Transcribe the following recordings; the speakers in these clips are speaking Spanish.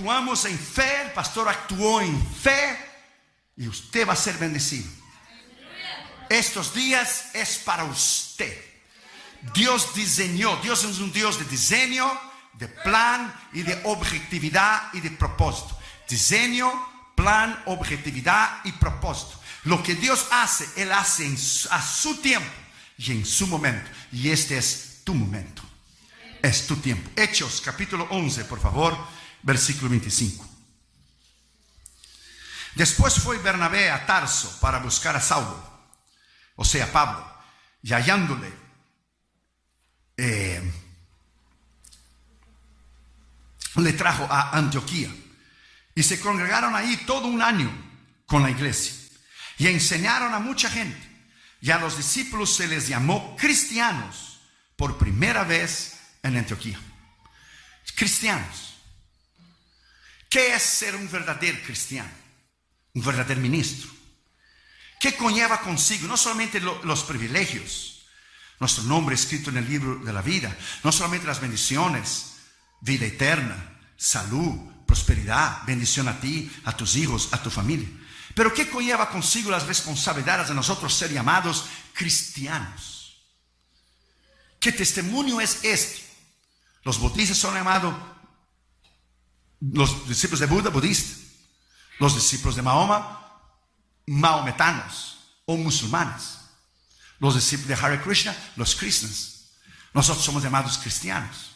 actuamos en fe, el pastor actuó en fe y usted va a ser bendecido. Estos días es para usted. Dios diseñó, Dios es un Dios de diseño, de plan y de objetividad y de propósito. Diseño, plan, objetividad y propósito. Lo que Dios hace, Él hace a su tiempo y en su momento. Y este es tu momento. Es tu tiempo. Hechos capítulo 11, por favor, versículo 25. Después fue Bernabé a Tarso para buscar a Saulo, o sea, Pablo, y hallándole, le trajo a Antioquía. Y se congregaron ahí todo un año con la iglesia. Y enseñaron a mucha gente. Y a los discípulos se les llamó cristianos por primera vez en Antioquía. Cristianos. ¿Qué es ser un verdadero cristiano? Un verdadero ministro. ¿Qué conlleva consigo? No solamente los privilegios, nuestro nombre escrito en el libro de la vida. No solamente las bendiciones, vida eterna, salud, prosperidad, bendición a ti, a tus hijos, a tu familia. Pero ¿qué conlleva consigo las responsabilidades de nosotros ser llamados cristianos? ¿Qué testimonio es este? Los budistas son llamados, los discípulos de Buda, budistas. Los discípulos de Mahoma, maometanos o musulmanes. Los discípulos de Hare Krishna, los cristianos. Nosotros somos llamados cristianos.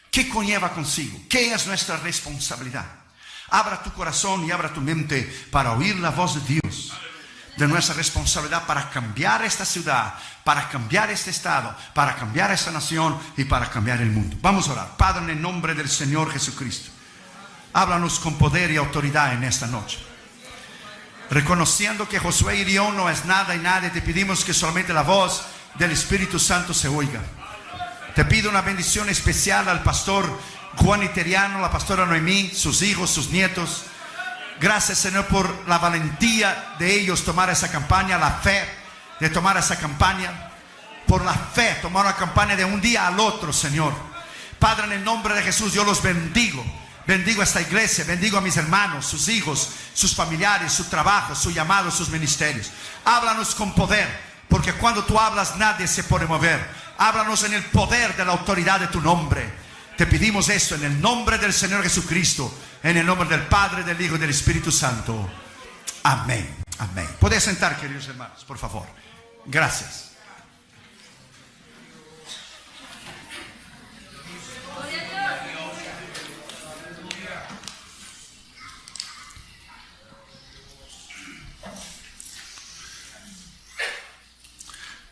¿Qué conlleva consigo? ¿Qué es nuestra responsabilidad? Abra tu corazón y abra tu mente para oír la voz de Dios. De nuestra responsabilidad para cambiar esta ciudad, para cambiar este estado, para cambiar esta nación y para cambiar el mundo. Vamos a orar. Padre, en el nombre del Señor Jesucristo, háblanos con poder y autoridad en esta noche. Reconociendo que Josué hirió no es nada y nadie, te pedimos que solamente la voz del Espíritu Santo se oiga. Te pido una bendición especial al pastor Juan Iteriano, la pastora Noemí, sus hijos, sus nietos. Gracias, Señor, por la valentía de ellos tomar esa campaña, la fe de tomar esa campaña. Por la fe, tomar una campaña de un día al otro, Señor. Padre, en el nombre de Jesús, yo los bendigo. Bendigo a esta iglesia, bendigo a mis hermanos, sus hijos, sus familiares, su trabajo, su llamado, sus ministerios. Háblanos con poder, porque cuando tú hablas nadie se puede mover. Háblanos en el poder de la autoridad de tu nombre. Te pedimos esto en el nombre del Señor Jesucristo, en el nombre del Padre, del Hijo y del Espíritu Santo. Amén. Amén. Podéis sentar, queridos hermanos, por favor. Gracias.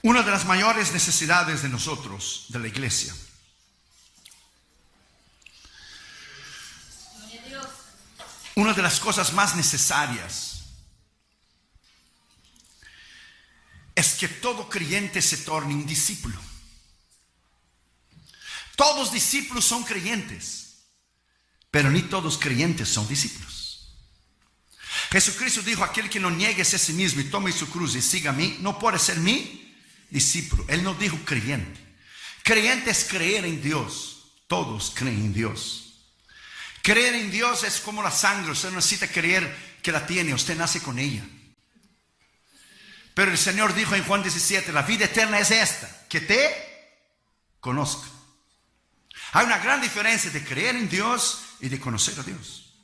Una de las mayores necesidades de nosotros, de la iglesia, una de las cosas más necesarias es que todo creyente se torne un discípulo. Todos discípulos son creyentes, pero ni todos creyentes son discípulos. Jesucristo dijo: aquel que no niegue a sí mismo y tome su cruz y siga a mí, no puede ser mi discípulo. Él no dijo creyente. Creyente es creer en Dios. Todos creen en Dios. Creer en Dios es como la sangre. Usted no necesita creer que la tiene, usted nace con ella. Pero el Señor dijo en Juan 17: la vida eterna es esta, que te conozca. Hay una gran diferencia de creer en Dios y de conocer a Dios.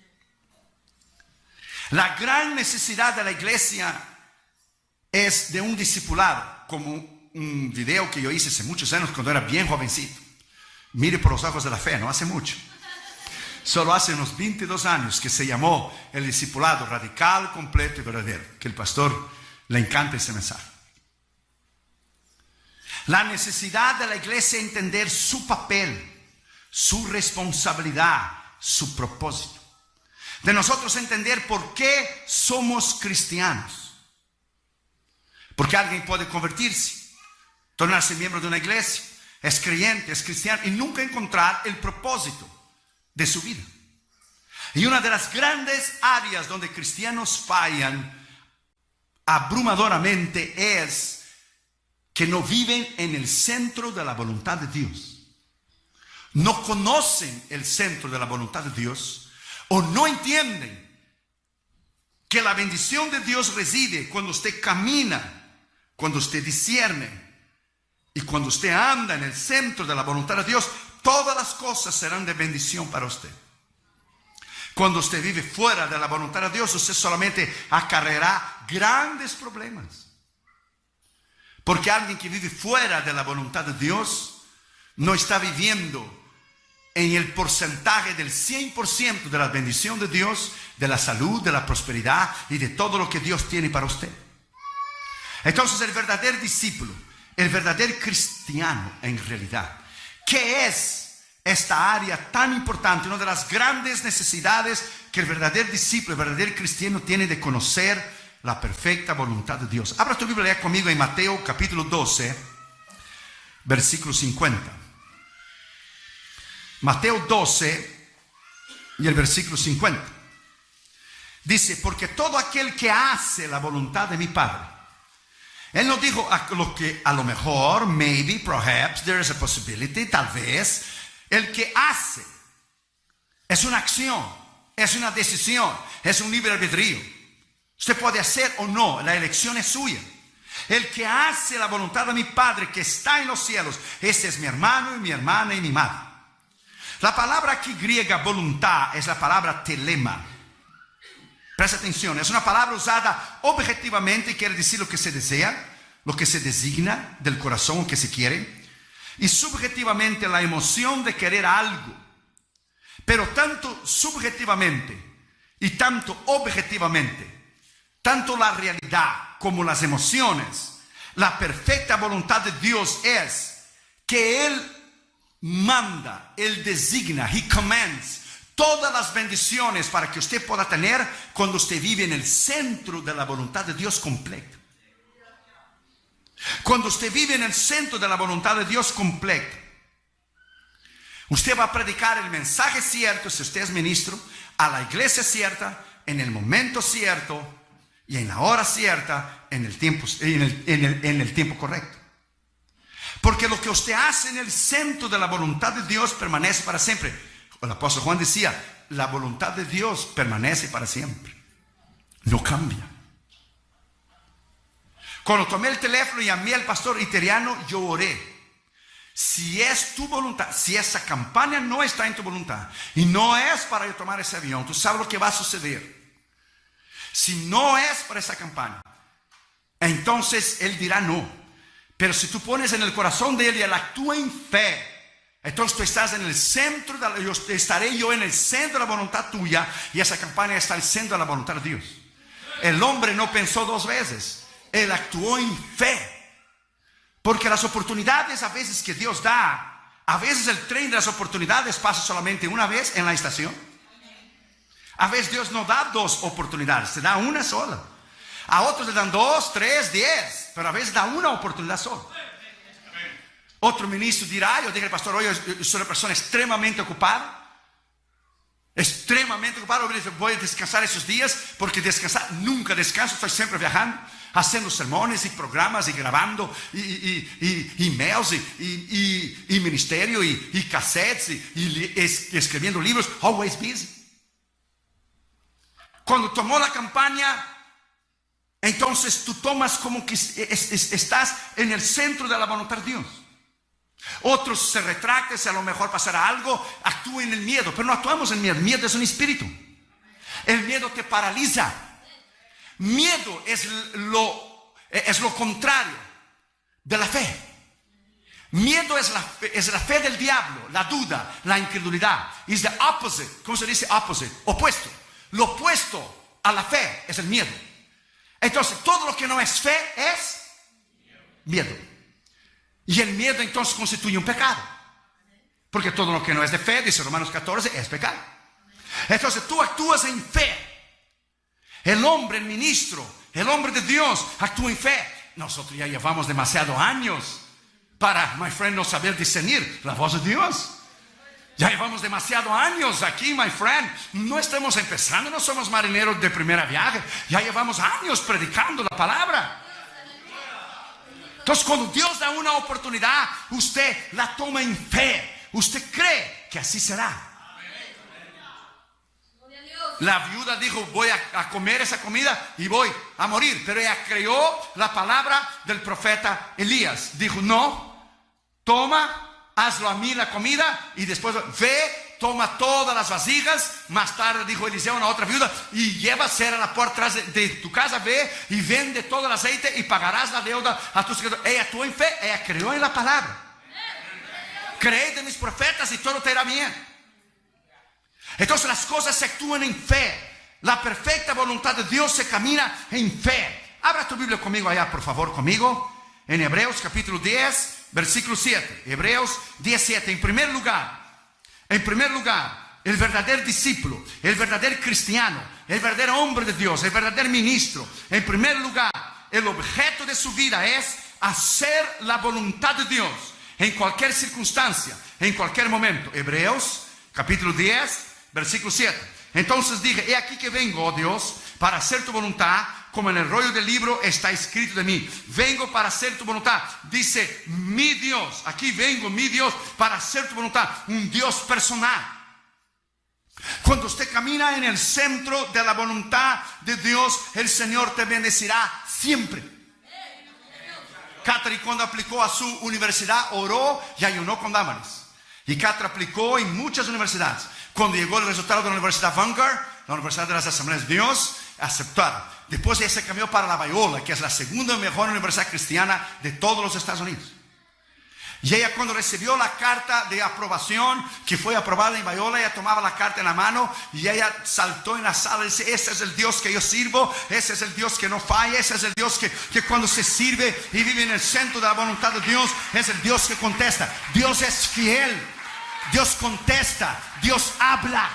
La gran necesidad de la iglesia es de un discipulado, como un video que yo hice hace muchos años cuando era bien jovencito. Mire por los ojos de la fe, no hace mucho. Solo hace unos 22 años que se llamó el discipulado radical, completo y verdadero. Que el pastor le encanta ese mensaje. La necesidad de la iglesia es entender su papel, su responsabilidad, su propósito. De nosotros entender por qué somos cristianos. Porque alguien puede convertirse, tornarse miembro de una iglesia, es creyente, es cristiano y nunca encontrar el propósito de su vida. Y una de las grandes áreas donde cristianos fallan abrumadoramente es que no viven en el centro de la voluntad de Dios. No conocen el centro de la voluntad de Dios. o no entienden que la bendición de Dios reside cuando usted camina, cuando usted discierne y cuando usted anda en el centro de la voluntad de Dios, todas las cosas serán de bendición para usted. Cuando usted vive fuera de la voluntad de Dios, usted solamente acarreará grandes problemas. Porque alguien que vive fuera de la voluntad de Dios no está viviendo en el porcentaje del 100% de la bendición de Dios, de la salud, de la prosperidad y de todo lo que Dios tiene para usted. Entonces el verdadero discípulo, el verdadero cristiano en realidad, ¿qué es esta área tan importante? Una de las grandes necesidades que el verdadero discípulo, el verdadero cristiano tiene de conocer la perfecta voluntad de Dios. Abra tu Biblia, lea conmigo en Mateo capítulo 12, versículo 50. Mateo 12 y el versículo 50. Dice, porque todo aquel que hace la voluntad de mi Padre. Él no dijo a lo mejor, maybe, perhaps, there is a possibility, tal vez. El que hace es una acción, es una decisión, es un libre albedrío. Usted puede hacer o no, la elección es suya. El que hace la voluntad de mi Padre que está en los cielos, ese es mi hermano y mi hermana y mi madre. La palabra aquí griega voluntad es la palabra telema. Presta atención, es una palabra usada objetivamente, quiere decir lo que se desea, lo que se designa del corazón, lo que se quiere. Y subjetivamente la emoción de querer algo. Pero tanto subjetivamente y tanto objetivamente, tanto la realidad como las emociones, la perfecta voluntad de Dios es que Él manda, Él designa, He commands todas las bendiciones para que usted pueda tener cuando usted vive en el centro de la voluntad de Dios completa. Cuando usted vive en el centro de la voluntad de Dios completa, usted va a predicar el mensaje cierto, si usted es ministro, a la iglesia cierta, en el momento cierto y en la hora cierta, en el tiempo correcto. Porque lo que usted hace en el centro de la voluntad de Dios permanece para siempre. El apóstol Juan decía, la voluntad de Dios permanece para siempre, no cambia. Cuando tomé el teléfono y llamé al pastor Iteriano, yo oré. Si es tu voluntad, si esa campaña no está en tu voluntad y no es para yo tomar ese avión, tú sabes lo que va a suceder. Si no es para esa campaña, entonces él dirá no. Pero si tú pones en el corazón de él y él actúa en fe, entonces tú estás en el centro, estaré yo en el centro de la voluntad tuya y esa campaña está en el centro de la voluntad de Dios. El hombre no pensó dos veces, él actuó en fe. Porque las oportunidades a veces que Dios da, a veces el tren de las oportunidades pasa solamente una vez en la estación. A veces Dios no da dos oportunidades, te da una sola. A otros le dan 2, 3, 10, pero a veces da una oportunidad sola. Otro ministro dirá, yo dije al pastor, oye, yo soy una persona extremadamente ocupada. Voy a descansar esos días, porque descansar, nunca descanso, estoy siempre viajando, haciendo sermones y programas y grabando y emails y ministerio y cassettes y escribiendo libros, always busy. Cuando tomó la campaña, entonces tú tomas como que estás en el centro de la voluntad de Dios. Otros se retractan, si a lo mejor pasará algo, actúan en el miedo, pero no actuamos en miedo. El miedo es un espíritu. El miedo te paraliza. Miedo es lo contrario de la fe. Miedo es la fe del diablo, la duda, la incredulidad. Is the opposite. ¿Cómo se dice opposite? Opuesto. Lo opuesto a la fe es el miedo. Entonces todo lo que no es fe es miedo. Y el miedo entonces constituye un pecado. Porque todo lo que no es de fe, dice Romanos 14, es pecado. Entonces tú actúas en fe. El hombre, el ministro, el hombre de Dios actúa en fe. Nosotros ya llevamos demasiados años para, my friend, no saber discernir la voz de Dios. Ya llevamos demasiados años aquí, my friend. No estamos empezando, no somos marineros de primera viaje. Ya llevamos años predicando la palabra. Entonces cuando Dios da una oportunidad, usted la toma en fe. Usted cree que así será. La viuda dijo, voy a comer esa comida y voy a morir. Pero ella creyó la palabra del profeta Elías. Dijo, no, toma, hazlo a mí la comida y después ve, toma todas las vasijas. Más tarde dijo Eliseo a una otra viuda, y lleva cera a la puerta atrás de tu casa, ve y vende todo el aceite y pagarás la deuda a tus hijos. Ella actuó en fe, ella creyó en la palabra. Creed en mis profetas y todo te irá bien. Entonces las cosas se actúan en fe. La perfecta voluntad de Dios se camina en fe. Abra tu Biblia conmigo allá, por favor, conmigo. En Hebreos capítulo 10, versículo 7. Hebreos 17. En primer lugar, el verdadero discípulo, el verdadero cristiano, el verdadero hombre de Dios, el verdadero ministro, en primer lugar, el objeto de su vida es hacer la voluntad de Dios en cualquier circunstancia, en cualquier momento. Hebreos capítulo 10, versículo 7. Entonces dije, he aquí que vengo, oh Dios, para hacer tu voluntad, como en el rollo del libro está escrito de mí. Vengo para hacer tu voluntad. Dice, mi Dios, aquí vengo, mi Dios, para hacer tu voluntad. Un Dios personal. Cuando usted camina en el centro de la voluntad de Dios, el Señor te bendecirá siempre. Catherine, cuando aplicó a su universidad, oró y ayunó con Damaris. Y Catherine aplicó en muchas universidades. Cuando llegó el resultado de la Universidad Vanguard, la Universidad de las Asambleas de Dios, aceptaron. Después ella se cambió para la Biola, que es la segunda mejor universidad cristiana de todos los Estados Unidos. Y ella, cuando recibió la carta de aprobación, que fue aprobada en Biola, ella tomaba la carta en la mano y ella saltó en la sala y dice, ese es el Dios que yo sirvo, ese es el Dios que no falla, ese es el Dios que cuando se sirve y vive en el centro de la voluntad de Dios, es el Dios que contesta. Dios es fiel, Dios contesta, Dios habla.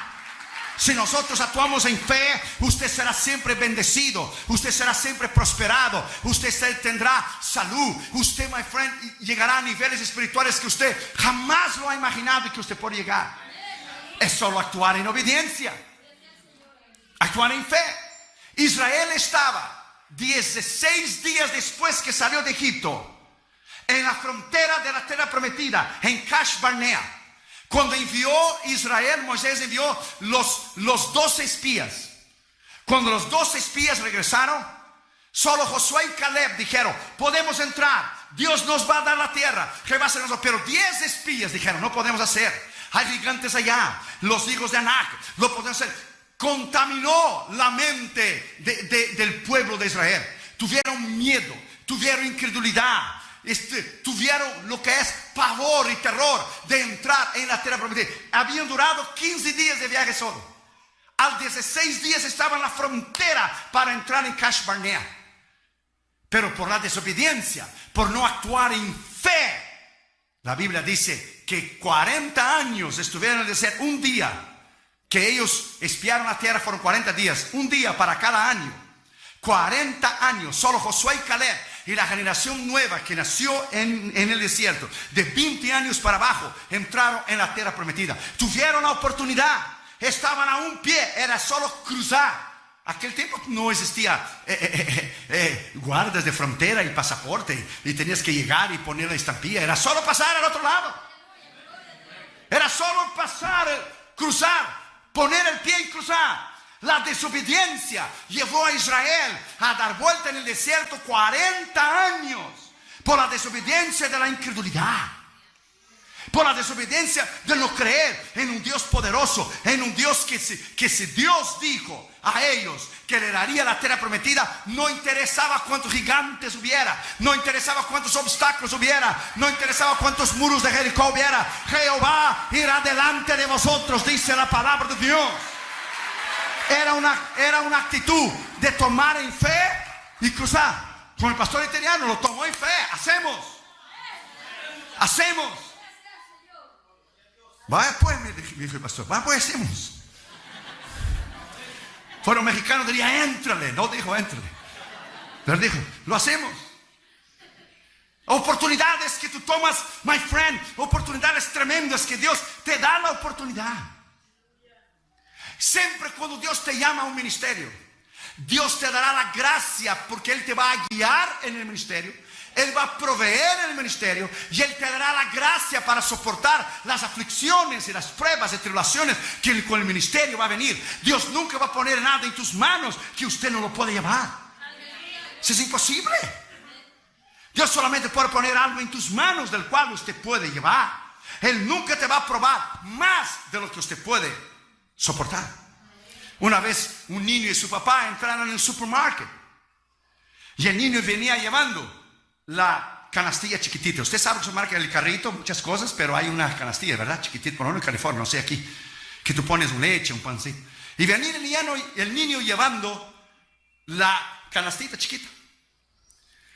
Si nosotros actuamos en fe, usted será siempre bendecido, usted será siempre prosperado, usted tendrá salud, usted, my friend, llegará a niveles espirituales que usted jamás lo ha imaginado y que usted puede llegar. Es solo actuar en obediencia, actuar en fe. Israel estaba 16 días después que salió de Egipto en la frontera de la tierra prometida, en Kadesh Barnea. Cuando envió Israel, Moisés envió los 12 espías. Cuando los 12 espías regresaron, solo Josué y Caleb dijeron, podemos entrar, Dios nos va a dar la tierra, pero 10 espías dijeron, no podemos hacer, hay gigantes allá, los hijos de Anak, no podemos hacer. Contaminó la mente del pueblo de Israel. Tuvieron miedo, tuvieron incredulidad, tuvieron lo que es pavor y terror de entrar en la tierra prometida. Habían durado 15 días de viaje solo. Al 16 días estaban en la frontera para entrar en Kadesh Barnea. Pero por la desobediencia, por no actuar en fe, la Biblia dice que 40 años estuvieron en el desierto. Un día que ellos espiaron la tierra fueron 40 días, un día para cada año. 40 años, solo Josué y Caleb y la generación nueva que nació en el desierto, de 20 años para abajo, entraron en la tierra prometida. Tuvieron la oportunidad, estaban a un pie, era solo cruzar. Aquel tiempo no existía guardas de frontera y pasaporte, y tenías que llegar y poner la estampilla. Era solo pasar al otro lado. Era solo pasar, cruzar, poner el pie y cruzar. La desobediencia llevó a Israel a dar vuelta en el desierto 40 años por la desobediencia de la incredulidad, por la desobediencia de no creer en un Dios poderoso, en un Dios que si Dios dijo a ellos que le daría la tierra prometida, no interesaba cuántos gigantes hubiera, no interesaba cuántos obstáculos hubiera, no interesaba cuántos muros de Jericó hubiera. Jehová irá delante de vosotros, dice la palabra de Dios. Era una actitud de tomar en fe y cruzar. Con el pastor italiano lo tomó en fe. Hacemos. Vaya pues, me dijo el pastor, vaya pues, hacemos. Fueron mexicanos, diría, éntrale. No dijo, éntrale. Pero dijo, lo hacemos. Oportunidades que tú tomas, my friend. Oportunidades tremendas que Dios te da la oportunidad. Siempre cuando Dios te llama a un ministerio, Dios te dará la gracia porque Él te va a guiar en el ministerio. Él va a proveer el ministerio y Él te dará la gracia para soportar las aflicciones y las pruebas y tribulaciones que con el ministerio va a venir. Dios nunca va a poner nada en tus manos que usted no lo puede llevar. Eso es imposible. Dios solamente puede poner algo en tus manos del cual usted puede llevar. Él nunca te va a probar más de lo que usted puede soportar. Una vez un niño y su papá entraron en el supermercado y el niño venía llevando la canastilla chiquitita. Usted sabe que se marca el carrito, muchas cosas, pero hay una canastilla, ¿verdad? Chiquitita, por lo menos en California, no sé aquí, que tú pones una leche, un pancito. Y venía el niño llevando la canastita chiquita.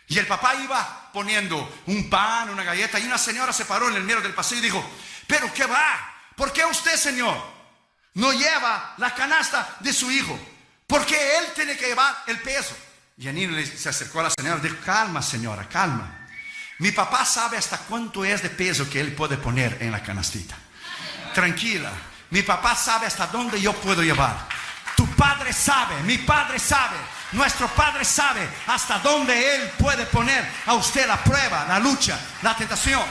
Y el papá iba poniendo un pan, una galleta, y una señora se paró en el medio del pasillo y dijo: ¿pero qué va? ¿Por qué usted, señor, no lleva la canasta de su hijo? ¿Por qué él tiene que llevar el peso? Y el niño se acercó a la señora y dijo: calma, señora, calma. Mi papá sabe hasta cuánto es de peso que él puede poner en la canastita. Tranquila, mi papá sabe hasta dónde yo puedo llevar. Tu padre sabe, mi padre sabe, nuestro padre sabe hasta dónde él puede poner a usted la prueba, la lucha, la tentación.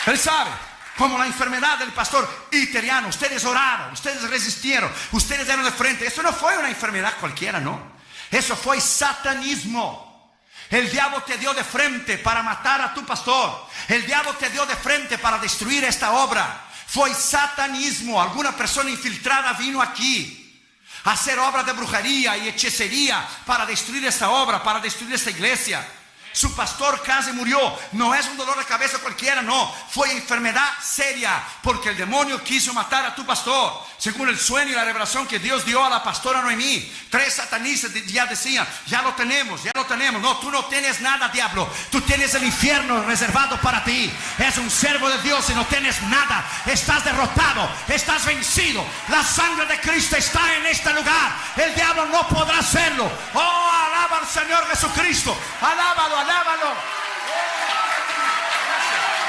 Él sabe. Como la enfermedad del pastor Iteriano. Ustedes oraron, ustedes resistieron, ustedes dieron de frente. Eso no fue una enfermedad cualquiera, no. Eso fue satanismo. El diablo te dio de frente para matar a tu pastor. El diablo te dio de frente para destruir esta obra. Fue satanismo. Alguna persona infiltrada vino aquí a hacer obras de brujería y hechicería para destruir esta obra, para destruir esta iglesia. Su pastor casi murió. No es un dolor de cabeza cualquiera, no. Fue enfermedad seria porque el demonio quiso matar a tu pastor. Según el sueño y la revelación que Dios dio a la pastora Noemí, 3 satanistas ya decían: ya lo tenemos, ya lo tenemos. No, tú no tienes nada, diablo. Tú tienes el infierno reservado para ti. Es un servo de Dios y no tienes nada. Estás derrotado, estás vencido. La sangre de Cristo está en este lugar. El diablo no podrá hacerlo. Oh, alaba al Señor Jesucristo. Alábalo, alábalo.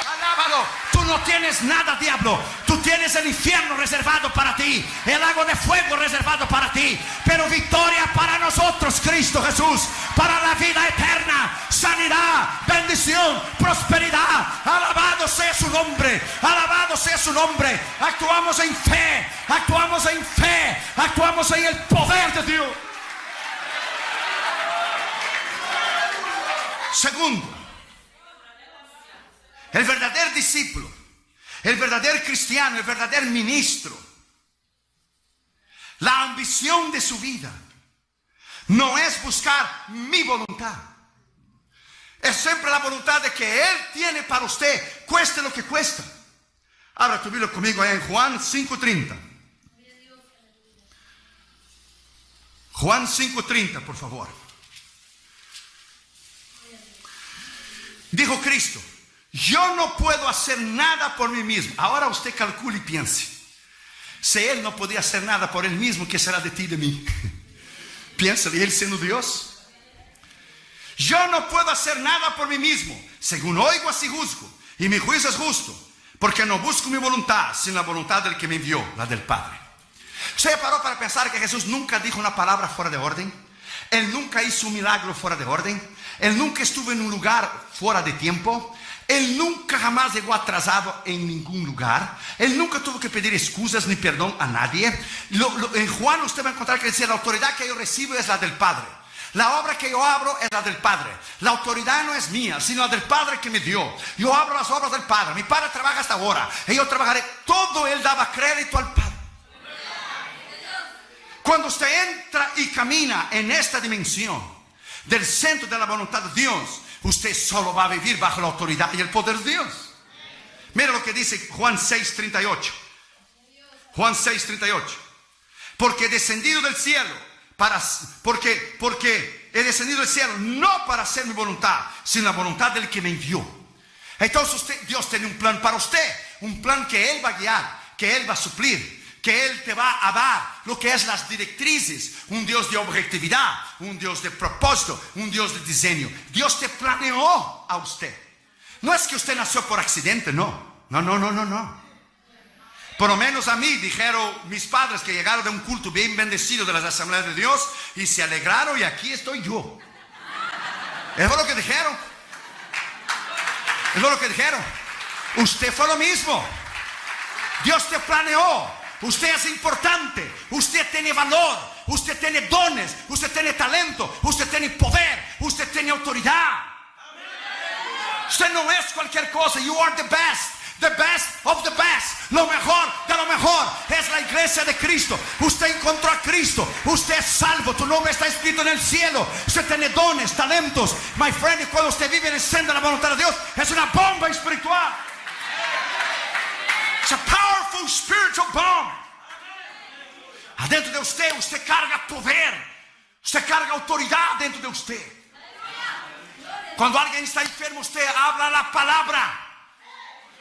Alábalo. Tú no tienes nada, diablo. Tú tienes el infierno reservado para ti, el lago de fuego reservado para ti, pero victoria para nosotros, Cristo Jesús, para la vida eterna, sanidad, bendición, prosperidad. Alabado sea su nombre, alabado sea su nombre. Actuamos en fe, actuamos en fe, actuamos en el poder de Dios. Segundo, el verdadero discípulo, el verdadero cristiano, el verdadero ministro, la ambición de su vida no es buscar mi voluntad. Es siempre la voluntad de que Él tiene para usted, cueste lo que cuesta. Abra tu Biblia conmigo ahí en Juan 5:30. Juan 5:30, por favor. Dijo Cristo: yo no puedo hacer nada por mí mismo. Ahora usted calcule y piense. Si Él no podía hacer nada por Él mismo, ¿qué será de ti y de mí? Piénsale, Él siendo Dios. Yo no puedo hacer nada por mí mismo. Según oigo, así juzgo. Y mi juicio es justo, porque no busco mi voluntad, sino la voluntad del que me envió, la del Padre. ¿Usted paró para pensar que Jesús nunca dijo una palabra fuera de orden? Él nunca hizo un milagro fuera de orden. Él nunca estuvo en un lugar fuera de tiempo. Él nunca jamás llegó atrasado en ningún lugar. Él nunca tuvo que pedir excusas ni perdón a nadie. En Juan usted va a encontrar que dice: la autoridad que yo recibo es la del Padre. La obra que yo abro es la del Padre. La autoridad no es mía, sino la del Padre que me dio. Yo abro las obras del Padre. Mi Padre trabaja hasta ahora y yo trabajaré. Todo Él daba crédito al Padre. Cuando usted entra y camina en esta dimensión del centro de la voluntad de Dios, usted solo va a vivir bajo la autoridad y el poder de Dios. Mira lo que dice Juan 6:38. Juan 6:38. Porque he descendido del cielo porque he descendido del cielo no para hacer mi voluntad, sino la voluntad del que me envió. Entonces Dios tiene un plan para usted, un plan que Él va a guiar, que Él va a suplir, que Él te va a dar lo que es las directrices. Un Dios de objetividad, un Dios de propósito, un Dios de diseño. Dios te planeó a usted. No es que usted nació por accidente, no. No. Por lo menos a mí dijeron mis padres que llegaron de un culto bien bendecido de las asambleas de Dios y se alegraron, y aquí estoy yo. Eso fue lo que dijeron. Eso fue lo que dijeron. Usted fue lo mismo. Dios te planeó. Usted es importante. Usted tiene valor. Usted tiene dones. Usted tiene talento. Usted tiene poder. Usted tiene autoridad. Usted no es cualquier cosa. You are the best. The best of the best. Lo mejor de lo mejor es la iglesia de Cristo. Usted encontró a Cristo. Usted es salvo. Tu nombre está escrito en el cielo. Usted tiene dones, talentos. My friend, y cuando usted vive en el seno de la voluntad de Dios, es una bomba espiritual. It's a powerful spiritual bomb. Adentro de usted, usted carga poder. Usted carga autoridad dentro de usted. Cuando alguien está enfermo, usted habla la palabra.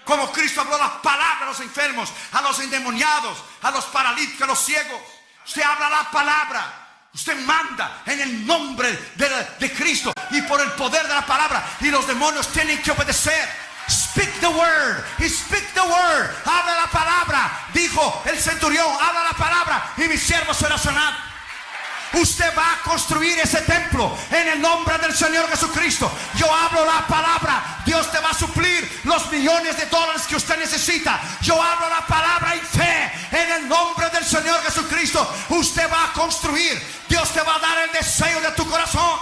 Como Cristo habló la palabra a los enfermos, a los endemoniados, a los paralíticos, a los ciegos. Usted habla la palabra. Usted manda en el nombre de Cristo y por el poder de la palabra. Y los demonios tienen que obedecer. Speak the word. Speak the word. Habla la palabra. Dijo el centurión, habla la palabra y mi siervo será sanado. Usted va a construir ese templo en el nombre del Señor Jesucristo. Yo hablo la palabra. Dios te va a suplir los millones de dólares que usted necesita. Yo hablo la palabra y fe en el nombre del Señor Jesucristo. Usted va a construir. Dios te va a dar el deseo de tu corazón.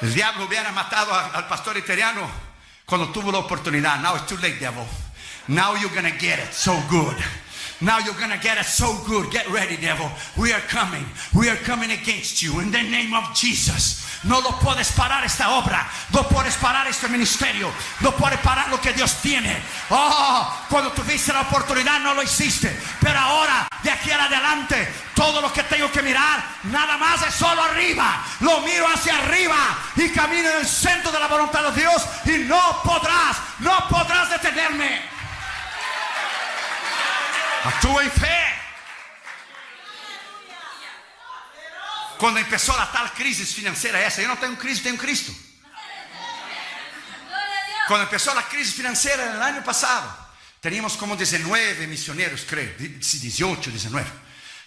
El diablo hubiera matado al pastor italiano cuando tuvo la oportunidad. Now it's too late, devil. Now you're going to get it so good. Now you're going to get it so good. Get ready, devil. We are coming. We are coming against you in the name of Jesus. No lo puedes parar esta obra. No puedes parar este ministerio. No puedes parar lo que Dios tiene. Oh, cuando tuviste la oportunidad no lo hiciste. Pero ahora, de aquí en adelante, todo lo que tengo que mirar, nada más es solo arriba. Lo miro hacia arriba y camino en el centro de la voluntad de Dios. Y no podrás detenerme. Actúa en fe. Cuando empezó la tal crisis financiera esa, yo no tengo crisis, tengo Cristo. Cuando empezó la crisis financiera en el año pasado, teníamos como 19 misioneros, creo, 18, 19.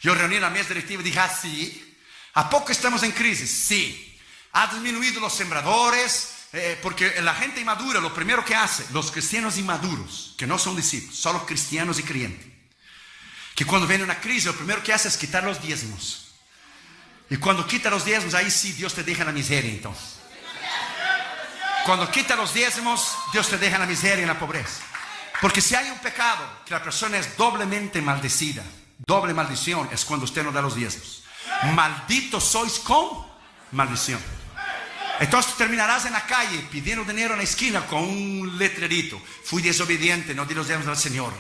Yo reuní la mesa directiva y dije, sí, ¿a poco estamos en crisis? Sí. Ha disminuido los sembradores, porque la gente inmadura, lo primero que hace, los cristianos inmaduros, que no son discípulos, solo cristianos y creyentes, que cuando viene una crisis, lo primero que hace es quitar los diezmos. Y cuando quita los diezmos, ahí sí Dios te deja en la miseria entonces. Cuando quita los diezmos, Dios te deja en la miseria y en la pobreza. Porque si hay un pecado que la persona es doblemente maldecida, doble maldición es cuando usted no da los diezmos. Malditos sois con maldición. Entonces terminarás en la calle pidiendo dinero en la esquina con un letrerito: fui desobediente, no di los diezmos al Señor.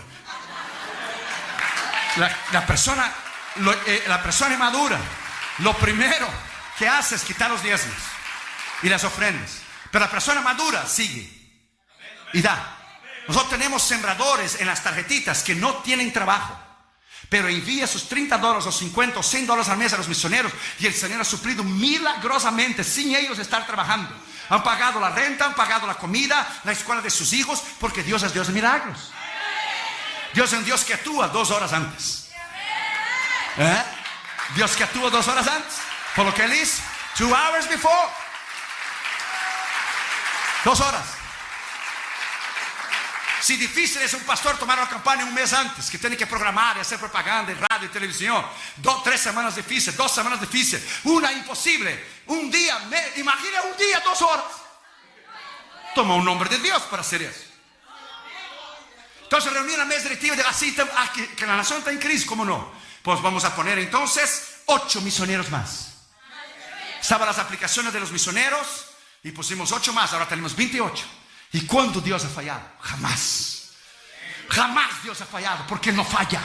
La persona inmadura, lo primero que hace es quitar los diezmos y las ofrendas. Pero la persona madura sigue y da. Nosotros tenemos sembradores en las tarjetitas que no tienen trabajo, pero envía sus $30 o 50 o $100 al mes a los misioneros, y el Señor ha suplido milagrosamente sin ellos estar trabajando. Han pagado la renta, han pagado la comida, la escuela de sus hijos, porque Dios es Dios de milagros. Dios es un Dios que actúa 2 horas antes. Dios que actúa 2 horas antes. Por lo que Él hizo 2 hours before. 2 horas. Si difícil es un pastor tomar una campaña un mes antes, que tiene que programar y hacer propaganda en radio y televisión, 3 semanas difíciles, 2 semanas difíciles, una imposible, un día, imagina un día, 2 horas. Toma un nombre de Dios para hacer eso. Entonces reuní la mesa directiva y así que la nación está en crisis, ¿cómo no? Pues vamos a poner entonces 8 misioneros más. Estaban las aplicaciones de los misioneros y pusimos 8 más, ahora tenemos 28. ¿Y cuándo Dios ha fallado? Jamás. Jamás Dios ha fallado, porque Él no falla.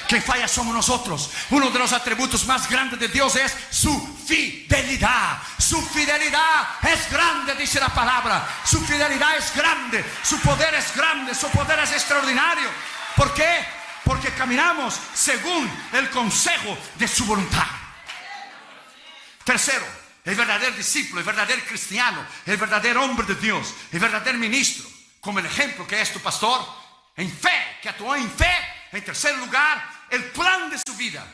Quien falla somos nosotros. Uno de los atributos más grandes de Dios es su fidelidad. Su fidelidad es grande, dice la palabra. Su fidelidad es grande. Su poder es grande. Su poder es extraordinario. ¿Por qué? Porque caminamos según el consejo de su voluntad. Tercero, el verdadero discípulo, el verdadero cristiano, el verdadero hombre de Dios, el verdadero ministro, como el ejemplo que es tu pastor, en fe, que actuó en fe. En tercer lugar, el plan de su vida,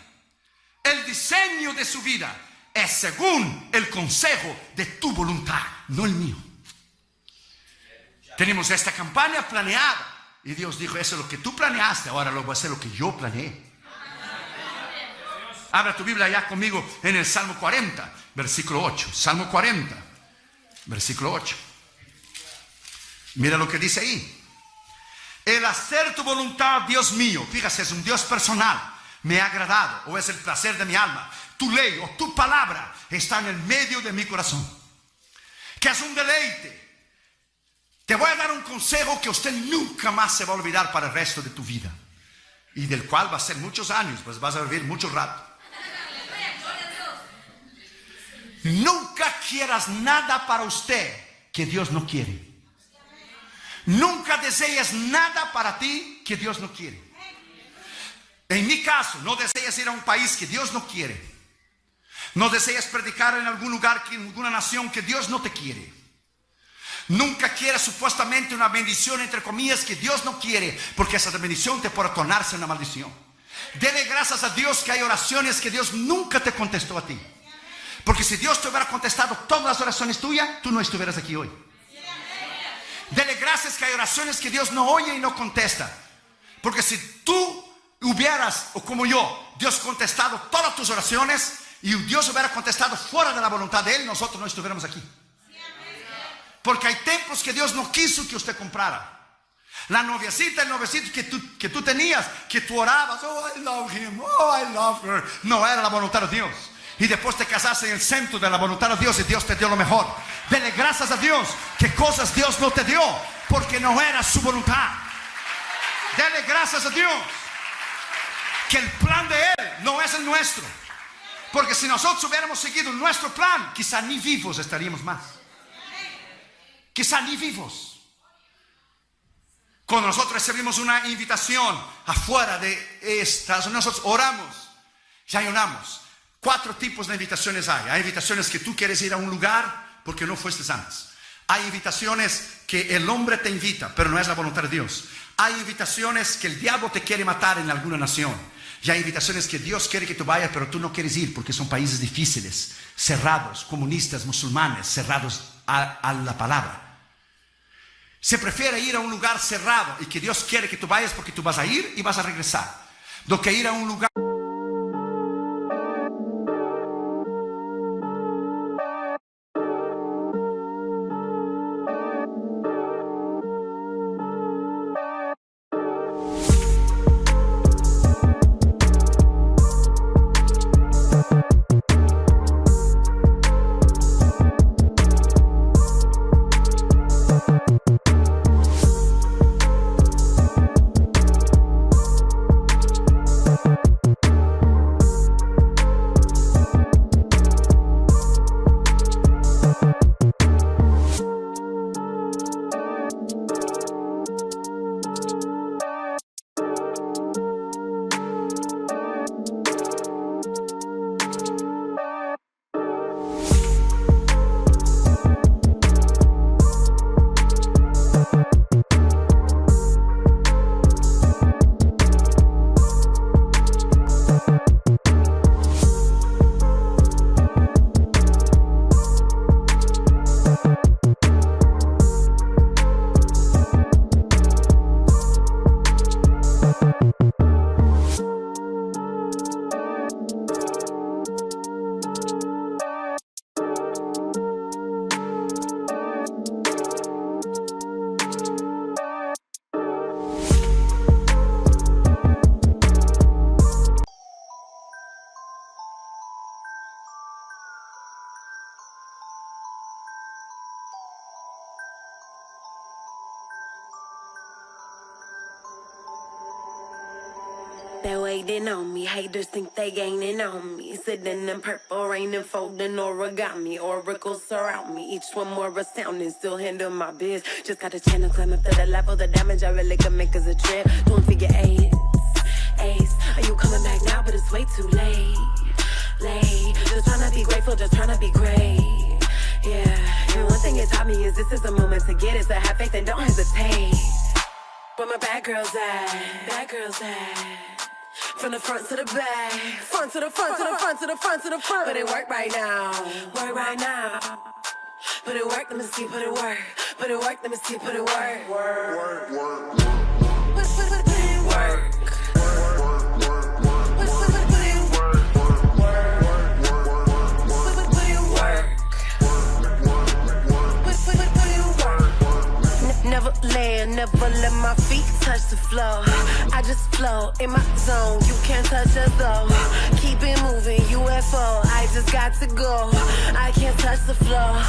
el diseño de su vida es según el consejo de tu voluntad, no el mío. Tenemos esta campaña planeada y Dios dijo, eso es lo que tú planeaste, ahora lo voy a hacer lo que yo planeé. Abra tu Biblia ya conmigo en el Salmo 40, versículo 8. Salmo 40, versículo 8. Mira lo que dice ahí. El hacer tu voluntad, Dios mío, fíjate, es un Dios personal, me ha agradado, o es el placer de mi alma. Tu ley o tu palabra está en el medio de mi corazón, que es un deleite. Te voy a dar un consejo que usted nunca más se va a olvidar para el resto de tu vida, y del cual va a ser muchos años, pues vas a vivir mucho rato. Nunca quieras nada para usted que Dios no quiere. Nunca desees nada para ti que Dios no quiere. En mi caso, no desees ir a un país que Dios no quiere. No desees predicar en algún lugar, en alguna nación que Dios no te quiere. Nunca quieras supuestamente una bendición, entre comillas, que Dios no quiere, porque esa bendición te puede tornarse una maldición. Dele gracias a Dios que hay oraciones que Dios nunca te contestó a ti. Porque si Dios te hubiera contestado todas las oraciones tuyas, tú no estuvieras aquí hoy. Dele gracias que hay oraciones que Dios no oye y no contesta. Porque si tú hubieras, o como yo, Dios contestado todas tus oraciones y Dios hubiera contestado fuera de la voluntad de Él, nosotros no estuviéramos aquí. Porque hay templos que Dios no quiso que usted comprara. La noviecita, el noviecito que tú tenías, que tú orabas, oh I love him, oh I love her, no era la voluntad de Dios. Y después te casaste en el centro de la voluntad de Dios y Dios te dio lo mejor. Dele gracias a Dios que cosas Dios no te dio porque no era su voluntad. Dele gracias a Dios que el plan de Él no es el nuestro. Porque si nosotros hubiéramos seguido nuestro plan, quizá ni vivos estaríamos más. Quizá ni vivos. Cuando nosotros recibimos una invitación afuera de Estados Unidos, nosotros oramos, ya oramos. 4 tipos de invitaciones hay. Hay invitaciones que tú quieres ir a un lugar porque no fuiste antes. Hay invitaciones que el hombre te invita, pero no es la voluntad de Dios. Hay invitaciones que el diablo te quiere matar en alguna nación. Y hay invitaciones que Dios quiere que tú vayas, pero tú no quieres ir porque son países difíciles, cerrados, comunistas, musulmanes, cerrados a la palabra. Se prefiere ir a un lugar cerrado y que Dios quiere que tú vayas porque tú vas a ir y vas a regresar, do que ir a un lugar They're waiting on me, haters think they gaining on me. Sitting in purple rain and folding origami. Oracles surround me, each one more astounding. Still handle my biz, just got a channel climbing for the level. The damage I really can make is a trip. Doing figure eights, ace. Are you coming back now? But it's way too late. Just tryna be grateful, just tryna be great. Yeah, and one thing it taught me is this is the moment to get it. So have faith and don't hesitate. Where my bad girls at? Bad girls at? From the front to the back, front to the front to the front to the front to the front. But it work right now, work right now. Put it work, let me see, put it work. Put it work, let me see, put it work. Work, work, work. Put it work. Never land, never let my feet touch the floor. I just flow in my zone, you can't touch us though. Keep it moving, UFO, I just got to go. I can't touch the floor.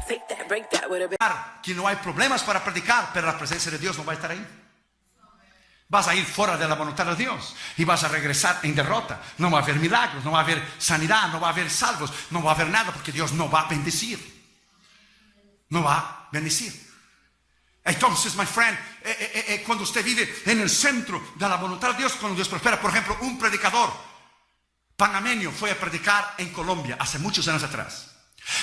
Take that, break that with a bit. Que no hay problemas para predicar, pero la presencia de Dios no va a estar ahí. Vas a ir fuera de la voluntad de Dios y vas a regresar en derrota. No va a haber milagros, no va a haber sanidad, no va a haber salvos, no va a haber nada porque Dios no va a bendecir. No va a bendecir. Entonces, my friend, cuando usted vive en el centro de la voluntad de Dios, cuando Dios prospera, por ejemplo, un predicador panameño fue a predicar en Colombia hace muchos años atrás.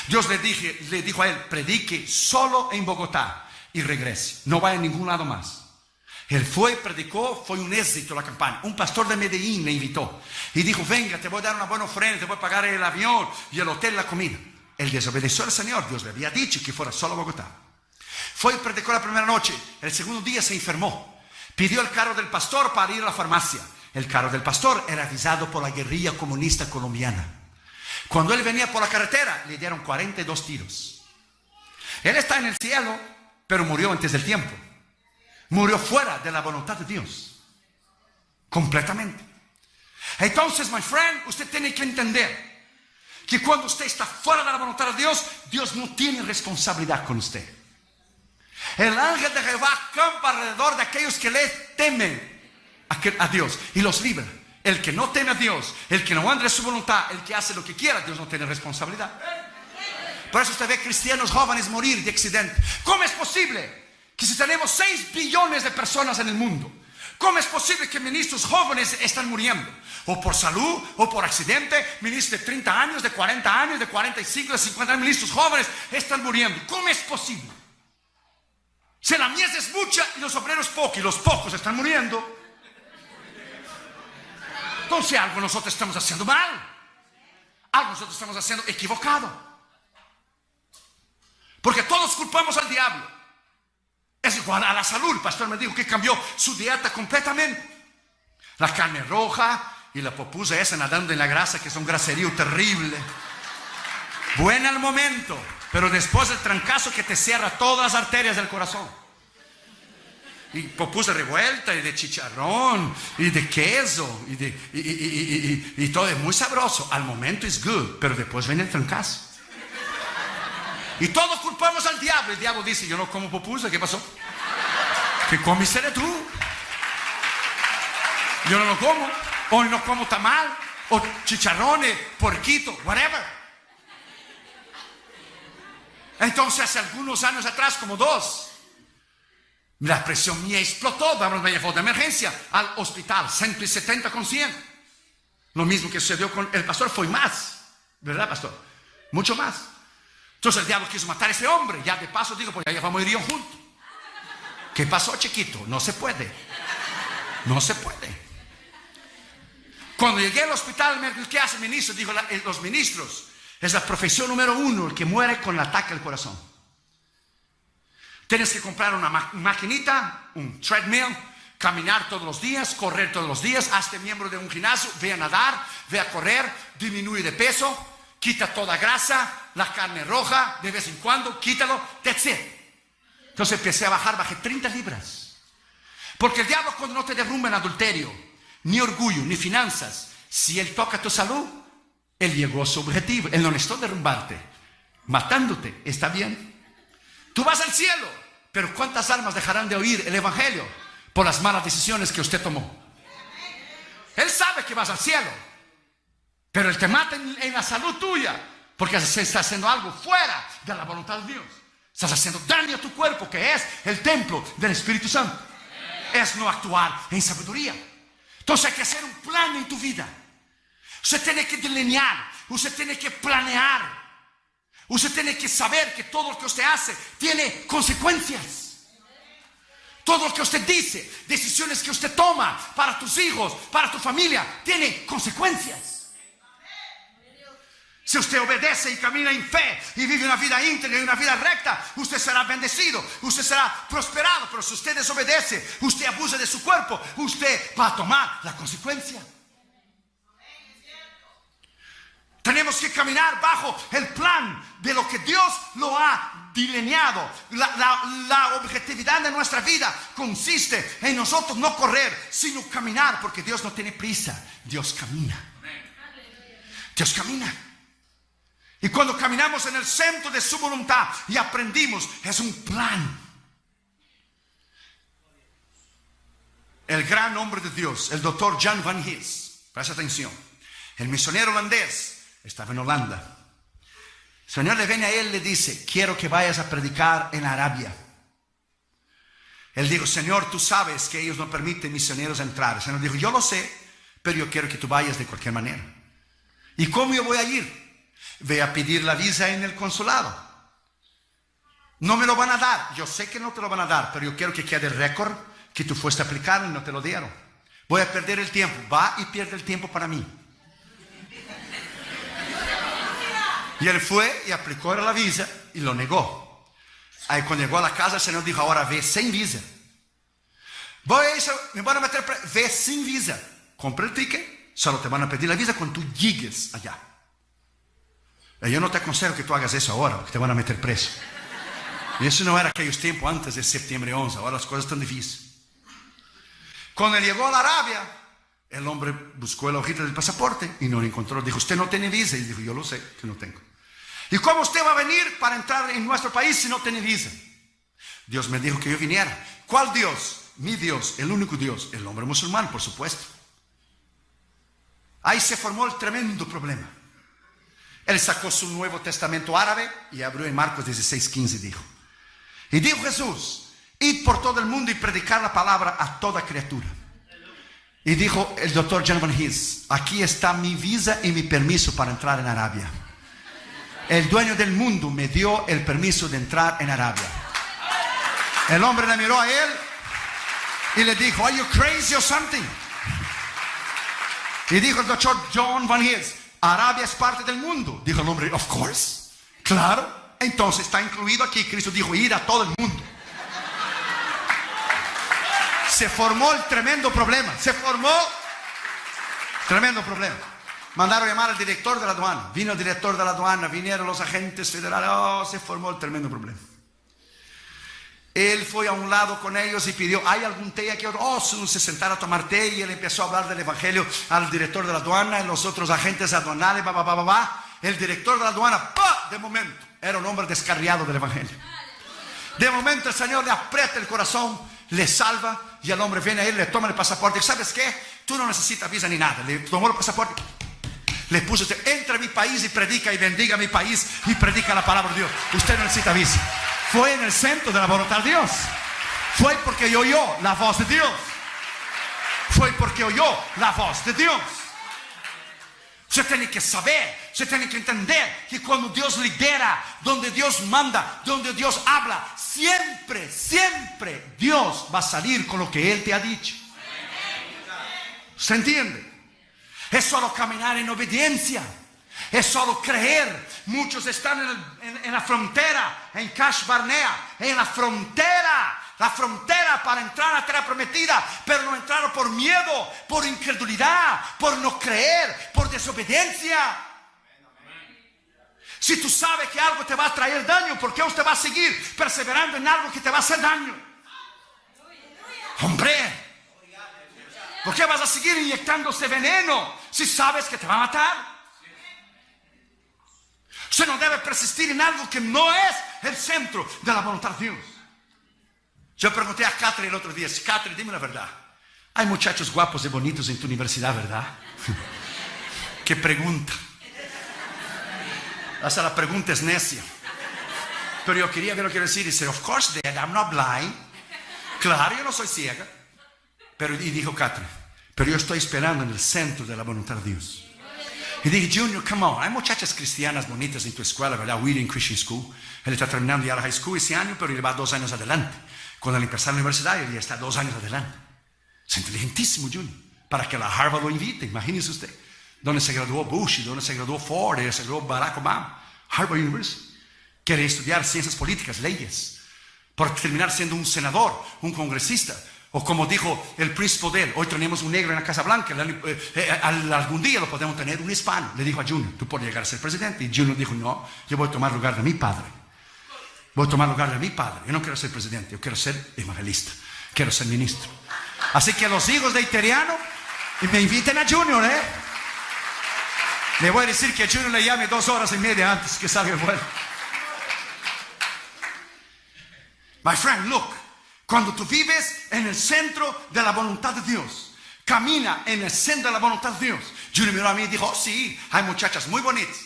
Dios le dijo a él, predique solo en Bogotá y regrese, no vaya a ningún lado más. Él fue, predicó, fue un éxito la campaña. Un pastor de Medellín le invitó y dijo, venga, te voy a dar una buena ofrenda, te voy a pagar el avión y el hotel, la comida. Él desobedeció al Señor. Dios le había dicho que fuera solo a Bogotá. Fue y predicó la primera noche. El segundo día se enfermó. Pidió el carro del pastor para ir a la farmacia. El carro del pastor era avisado por la guerrilla comunista colombiana. Cuando él venía por la carretera, le dieron 42 tiros. Él está en el cielo, pero murió antes del tiempo. Murió fuera de la voluntad de Dios. Completamente. Entonces, my friend, usted tiene que entender que cuando usted está fuera de la voluntad de Dios, Dios no tiene responsabilidad con usted. El ángel de Jehová campa alrededor de aquellos que le temen a Dios y los libra. El que no teme a Dios, el que no anda en su voluntad, el que hace lo que quiera, Dios no tiene responsabilidad. Por eso usted ve cristianos jóvenes morir de accidente. ¿Cómo es posible que si tenemos 6 billones de personas en el mundo, cómo es posible que ministros jóvenes están muriendo? O por salud, o por accidente. Ministros de 30 años, de 40 años, de 45, de 50 años, ministros jóvenes están muriendo. ¿Cómo es posible? Si la mies es mucha y los obreros pocos, y los pocos están muriendo, entonces algo nosotros estamos haciendo mal. Algo nosotros estamos haciendo equivocado. Porque todos culpamos al diablo. Es igual a la salud. El pastor me dijo que cambió su dieta completamente. La carne roja y la popusa esa nadando en la grasa, que es un graserío terrible. Buena al momento, pero después el trancazo que te cierra todas las arterias del corazón. Y popusa revuelta, y de chicharrón, y de queso, y todo es muy sabroso. Al momento es good, pero después viene el trancazo. Y todos culpamos al diablo. El diablo dice, yo no como popusa, ¿qué pasó? ¿Qué comiste tú? Yo no lo como. Hoy no como tamal, o chicharrones, porquito, whatever. Entonces hace algunos años atrás, como 2, la presión mía explotó. Me llevó de emergencia al hospital, 170 con 100. Lo mismo que sucedió con el pastor, fue más, ¿verdad, pastor? Mucho más. Entonces el diablo quiso matar a ese hombre. Ya de paso digo, pues ya vamos a ir juntos. ¿Qué pasó, chiquito? No se puede. No se puede. Cuando llegué al hospital, ¿qué hace el ministro? Dijo, los ministros es la profesión número 1, el que muere con el ataque al corazón. Tienes que comprar una maquinita, un treadmill, caminar todos los días, correr todos los días, hazte miembro de un gimnasio, ve a nadar, ve a correr, disminuye de peso, quita toda grasa, la carne roja, de vez en cuando, quítalo, that's it. Entonces empecé a bajar, bajé 30 libras. Porque el diablo, cuando no te derrumba en adulterio, ni orgullo, ni finanzas, si él toca tu salud, él llegó a su objetivo. Él no necesitó derrumbarte, matándote, está bien. Tú vas al cielo, pero ¿cuántas almas dejarán de oír el evangelio por las malas decisiones que usted tomó? Él sabe que vas al cielo, pero él te mata en la salud tuya, porque se está haciendo algo fuera de la voluntad de Dios. Estás haciendo daño a tu cuerpo, que es el templo del Espíritu Santo. Es no actuar en sabiduría. Entonces hay que hacer un plan en tu vida. Usted tiene que delinear, usted tiene que planear, usted tiene que saber que todo lo que usted hace tiene consecuencias. Todo lo que usted dice, decisiones que usted toma para tus hijos, para tu familia, tiene consecuencias. Si usted obedece y camina en fe y vive una vida íntegra y una vida recta, usted será bendecido, usted será prosperado. Pero si usted desobedece, usted abusa de su cuerpo, usted va a tomar la consecuencia. Tenemos que caminar bajo el plan de lo que Dios lo ha delineado. La objetividad de nuestra vida consiste en nosotros no correr, sino caminar, porque Dios no tiene prisa, Dios camina. Dios camina. Y cuando caminamos en el centro de su voluntad y aprendimos, es un plan. El gran hombre de Dios, el doctor Jan van Hees, presta atención, el misionero holandés, estaba en Holanda. El Señor le viene a él y le dice: quiero que vayas a predicar en Arabia. Él dijo: Señor, tú sabes que ellos no permiten misioneros entrar. El Señor dijo: yo lo sé, pero yo quiero que tú vayas de cualquier manera. ¿Y cómo yo voy a ir? Ve a pedir la visa en el consulado. No me lo van a dar. Yo sé que no te lo van a dar, pero yo quiero que quede récord que tú fuiste a aplicar y no te lo dieron. Voy a perder el tiempo. Va y pierde el tiempo para mí. Y él fue y aplicó la visa y lo negó. Ahí cuando llegó a la casa, el Señor dijo: ahora ve sin visa. Me van a meter ve sin visa. Compra el ticket, solo te van a pedir la visa cuando tú llegues allá. Yo no te aconsejo que tú hagas eso ahora, porque te van a meter preso. Y eso no era aquellos tiempos antes de septiembre 11. Ahora las cosas están difíciles. Cuando él llegó a la Arabia, el hombre buscó la hojita del pasaporte y no lo encontró. Dijo: usted no tiene visa. Y dijo: yo lo sé que no tengo. ¿Y cómo usted va a venir para entrar en nuestro país si no tiene visa? Dios me dijo que yo viniera. ¿Cuál Dios? Mi Dios, el único Dios. El hombre musulmán, por supuesto. Ahí se formó el tremendo problema. Él sacó su Nuevo Testamento árabe y abrió en Marcos 16:15, dijo. Y dijo Jesús: id por todo el mundo y predicar la palabra a toda criatura. Y dijo el doctor Jan van Hees: aquí está mi visa y mi permiso para entrar en Arabia. El dueño del mundo me dio el permiso de entrar en Arabia. El hombre le miró a él y le dijo: are you crazy or something? Y dijo el doctor Jan van Hees: Arabia es parte del mundo. Dijo el hombre: of course, claro. Entonces está incluido aquí. Cristo dijo: ir a todo el mundo. Se formó el tremendo problema. Tremendo problema. Mandaron llamar al director de la aduana. Vino el director de la aduana, vinieron los agentes federales. Se formó el tremendo problema. Él fue a un lado con ellos y pidió: ¿hay algún té aquí? Se sentaron a tomar té y él empezó a hablar del evangelio al director de la aduana y los otros agentes aduanales. El director de la aduana, de momento, era un hombre descarriado del evangelio. De momento el Señor le aprieta el corazón, le salva y el hombre viene a él, le toma el pasaporte. ¿Sabes qué? Tú no necesitas visa ni nada. Le tomó el pasaporte, le puso: entra a mi país y predica y bendiga a mi país y predica la palabra de Dios. Usted no necesita visa. Fue en el centro de la voluntad de Dios. Fue porque oyó la voz de Dios. Fue porque oyó la voz de Dios. Usted tiene que saber, usted tiene que entender que cuando Dios lidera, donde Dios manda, donde Dios habla, siempre, siempre Dios va a salir con lo que Él te ha dicho. ¿Se entiende? Es solo caminar en obediencia. Es solo creer. Muchos están en la frontera, en Kash Barnea, en la frontera para entrar a la tierra prometida, pero no entraron por miedo, por incredulidad, por no creer, por desobediencia. Si tú sabes que algo te va a traer daño, ¿por qué usted va a seguir perseverando en algo que te va a hacer daño? Hombre, ¿por qué vas a seguir inyectándose veneno si sabes que te va a matar? Usted no debe persistir en algo que no es el centro de la voluntad de Dios. Yo pregunté a Catherine el otro día: Catherine, dime la verdad, hay muchachos guapos y bonitos en tu universidad, ¿verdad? ¿Qué pregunta? Hasta la pregunta es necia. Pero yo quería ver lo que decir. Dice: of course, Dad, I'm not blind. Claro, yo no soy ciega. Pero, y dijo Catherine: pero yo estoy esperando en el centro de la voluntad de Dios. Y dije: Junior, come on, hay muchachas cristianas bonitas en tu escuela, ¿verdad? Wheaton Christian School. Él está terminando ya la high school ese año, pero él va 2 años adelante. con el empresario universitario y está 2 años adelante. Es inteligentísimo Junior, para que la Harvard lo invite. Imagínese usted, donde se graduó Bush, donde se graduó Ford, donde se graduó Barack Obama. Harvard University. Quiere estudiar ciencias políticas, leyes, por terminar siendo un senador, un congresista. O como dijo el príncipe de él, hoy tenemos un negro en la Casa Blanca, algún día lo podemos tener un hispano. Le dijo a Junior, tú puedes llegar a ser presidente. Y Junior dijo, no, yo voy a tomar lugar de mi padre. Voy a tomar lugar de mi padre. Yo no quiero ser presidente, yo quiero ser evangelista, quiero ser ministro. Así que los hijos de Iteriano, me inviten a Junior, Le voy a decir que a Junior le llame 2 horas y media antes que salga el vuelo. My friend, look, cuando tú vives en el centro de la voluntad de Dios, camina en el centro de la voluntad de Dios. Junior miró a mí y dijo, oh, sí, hay muchachas muy bonitas,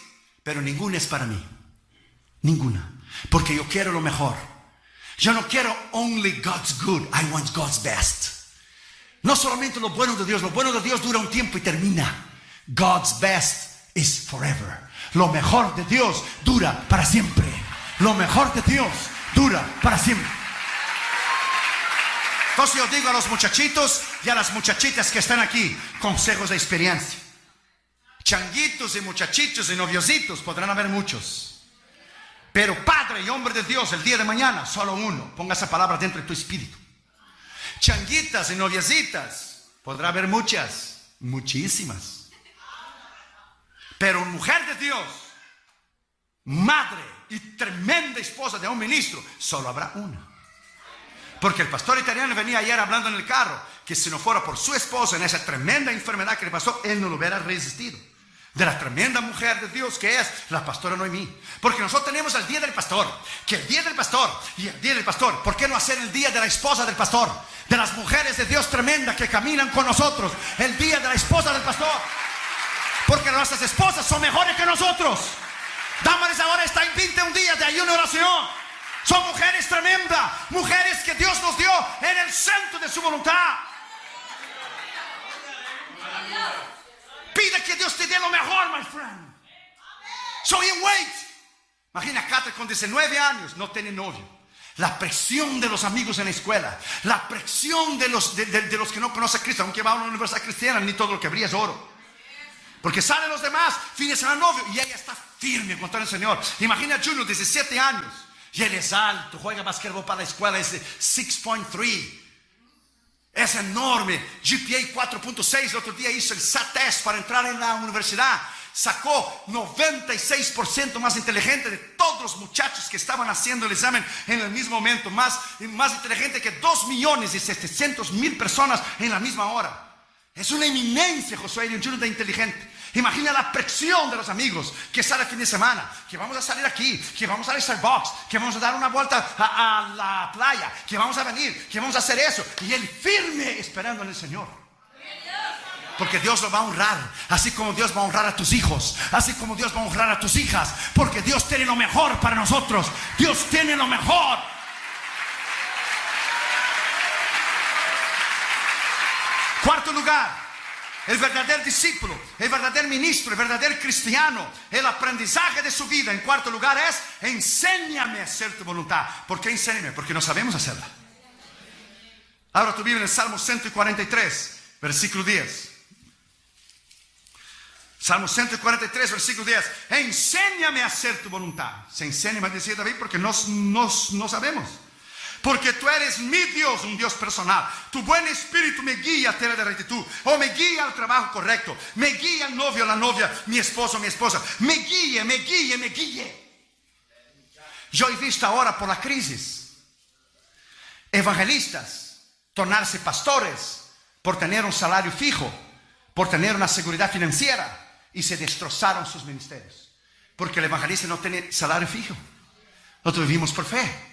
pero ninguna es para mí. Ninguna. Porque yo quiero lo mejor. Yo no quiero only God's good, I want God's best. No solamente lo bueno de Dios dura un tiempo y termina. God's best is forever. Lo mejor de Dios dura para siempre. Lo mejor de Dios dura para siempre. Entonces yo digo a los muchachitos y a las muchachitas que están aquí, consejos de experiencia. Changuitos y muchachitos y noviositos podrán haber muchos, pero padre y hombre de Dios el día de mañana, solo uno. Ponga esa palabra dentro de tu espíritu. Changuitas y noviecitas podrá haber muchas, muchísimas, pero mujer de Dios, madre y tremenda esposa de un ministro, solo habrá una. Porque el pastor Iteriano venía ayer hablando en el carro que si no fuera por su esposa en esa tremenda enfermedad que le pasó, él no lo hubiera resistido. De la tremenda mujer de Dios que es la pastora Noemí. Porque nosotros tenemos el día del pastor, que el día del pastor y el día del pastor, ¿por qué no hacer el día de la esposa del pastor? De las mujeres de Dios tremenda que caminan con nosotros, el día de la esposa del pastor. Porque nuestras esposas son mejores que nosotros. Damas, ahora está en 21 días de ayuno y oración. Son mujeres tremendas, mujeres que Dios nos dio en el centro de su voluntad. Pide que Dios te dé lo mejor, my friend. So you wait. Imagina a Cata con 19 años, no tiene novio. La presión de los amigos en la escuela, la presión de los que no conocen a Cristo, aunque va a una universidad cristiana, ni todo lo que brilla es oro. Porque salen los demás, fines a novio, y ella está firme con todo el Señor. Imagina a Junior, 17 años. Y él es alto, juega basquetbol para la escuela, es de 6.3. Es enorme, GPA 4.6. El otro día hizo el SAT test para entrar en la universidad. Sacó 96% más inteligente de todos los muchachos que estaban haciendo el examen en el mismo momento. Más inteligente que 2.700.000 personas en la misma hora. Es una eminencia, Josué, un Junior de inteligente. Imagina la presión de los amigos que sale el fin de semana, que vamos a salir aquí, que vamos a ir a Starbucks, que vamos a dar una vuelta a la playa, que vamos a venir, que vamos a hacer eso. Y él firme esperando en el Señor. Porque Dios lo va a honrar, así como Dios va a honrar a tus hijos, así como Dios va a honrar a tus hijas. Porque Dios tiene lo mejor para nosotros. Dios tiene lo mejor. Cuarto lugar. El verdadero discípulo, el verdadero ministro, el verdadero cristiano, el aprendizaje de su vida en cuarto lugar es: enséñame a hacer tu voluntad. ¿Por qué enséñame? Porque no sabemos hacerla. Ahora tú vives en el Salmo 143, versículo 10. Salmo 143, versículo 10. Enséñame a hacer tu voluntad. Se enseña, me decía David, porque no sabemos. Porque tú eres mi Dios, un Dios personal. Tu buen espíritu me guía a tierra de rectitud, o me guía al trabajo correcto, me guía al novio, a la novia, mi esposo, mi esposa. Me guíe. Yo he visto ahora por la crisis evangelistas tornarse pastores por tener un salario fijo, por tener una seguridad financiera, y se destrozaron sus ministerios. Porque el evangelista no tiene salario fijo. Nosotros vivimos por fe.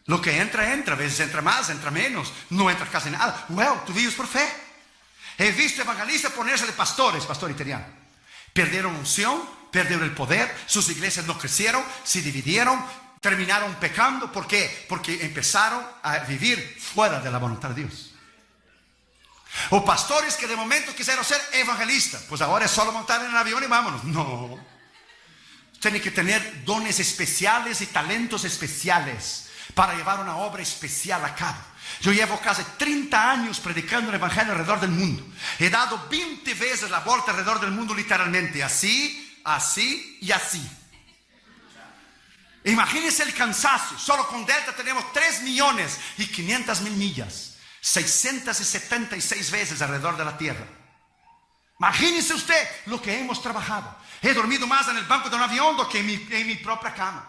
Lo que entra, a veces entra más, entra menos, no entra casi nada. Tú vives por fe. He visto evangelistas ponerse de pastores, pastor Iteriano. Perdieron unción, perdieron el poder, sus iglesias no crecieron, se dividieron, terminaron pecando. ¿Por qué? Porque empezaron a vivir fuera de la voluntad de Dios. O pastores que de momento quisieron ser evangelistas, pues ahora es solo montar en el avión y vámonos. No. Tienen que tener dones especiales y talentos especiales para llevar una obra especial a cabo. Yo llevo casi 30 años predicando el evangelio alrededor del mundo. He dado 20 veces la vuelta alrededor del mundo literalmente, así, así y así. Imagínense el cansancio. Solo con Delta tenemos 3.500.000 millas, 676 veces alrededor de la tierra. Imagínese usted lo que hemos trabajado. He dormido más en el banco de un avión do que en mi propia cama.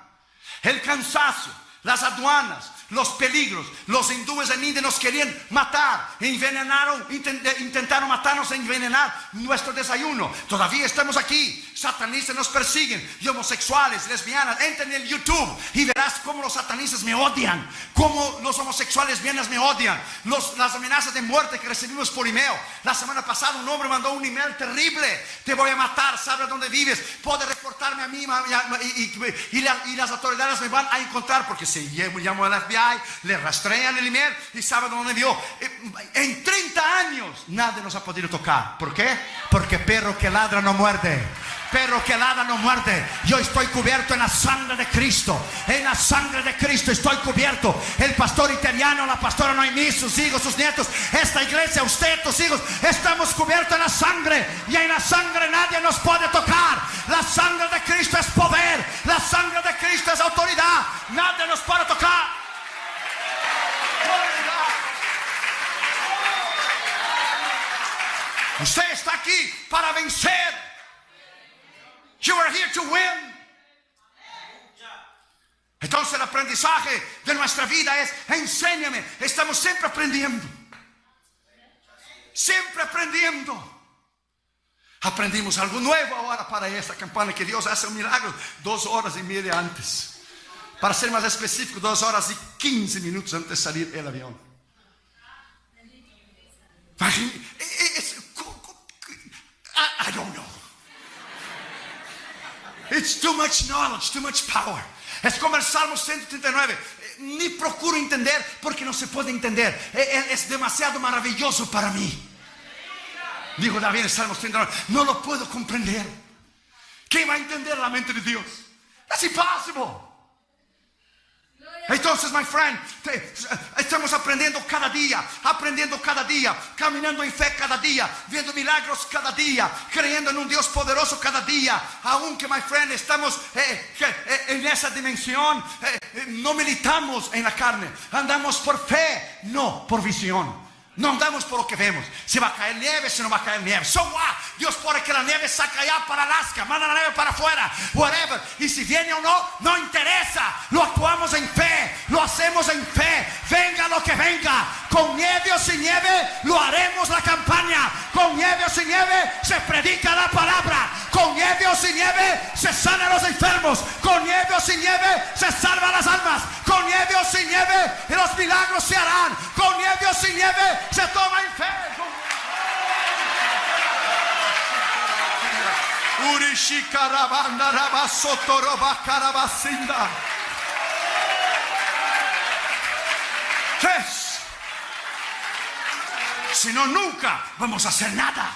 El cansancio, las aduanas, los peligros. Los hindúes en India nos querían matar, envenenaron, intentaron matarnos e envenenar nuestro desayuno. Todavía estamos aquí. Satanistas nos persiguen, y homosexuales, lesbianas. Entra en el YouTube y verás cómo los satanistas me odian, cómo los homosexuales lesbianas me odian, las amenazas de muerte que recibimos por email. La semana pasada un hombre mandó un email terrible: te voy a matar, sabe dónde vives, puede reportarme a mí, y las autoridades me van a encontrar, porque si llamo al FBI, le rastrean el email y sabe dónde vivió. En 30 años nadie nos ha podido tocar. ¿Por qué? Porque perro que ladra no muerde. Perro que ladra no muerde. Yo estoy cubierto en la sangre de Cristo. En la sangre de Cristo estoy cubierto. El pastor italiano, la pastora Noemí, sus hijos, sus nietos, esta iglesia, usted, tus hijos, estamos cubiertos en la sangre. Y en la sangre nadie nos puede tocar. La sangre de Cristo es poder. La sangre de Cristo es autoridad. Nadie nos puede tocar. Usted está aquí para vencer. You are here to win. Entonces el aprendizaje de nuestra vida es: enséñame. Estamos siempre aprendiendo. Siempre aprendiendo. Aprendimos algo nuevo ahora para esta campaña, que Dios hace un milagro 2 horas y media antes. Para ser más específico, 2 horas y 15 minutos antes de salir el avión. I don't know. It's too much knowledge, too much power. Es como el Salmo 139. Ni procuro entender porque no se puede entender. Es demasiado maravilloso para mí. Dijo David en el Salmo 139. No lo puedo comprender. ¿Quién va a entender la mente de Dios? That's impossible. Entonces, my friend, estamos aprendiendo cada día, caminando en fe cada día, viendo milagros cada día, creyendo en un Dios poderoso cada día. Aunque, my friend, estamos en esa dimensión, no militamos en la carne, andamos por fe, no por visión. No andamos por lo que vemos. Si va a caer nieve, si no va a caer nieve. So what? Dios pone que la nieve saca allá para Alaska, manda la nieve para afuera, whatever. Y si viene o no, no interesa. Lo actuamos en fe, lo hacemos en fe. Venga lo que venga, con nieve o sin nieve, lo haremos la campaña. Con nieve o sin nieve, se predica la palabra. Con nieve o sin nieve, se sanan los enfermos. Con nieve o sin nieve, se salvan las almas. Con nieve o sin nieve, los milagros se harán. Con nieve o sin nieve, se toma en fe. Tres. Si no, nunca vamos a hacer nada.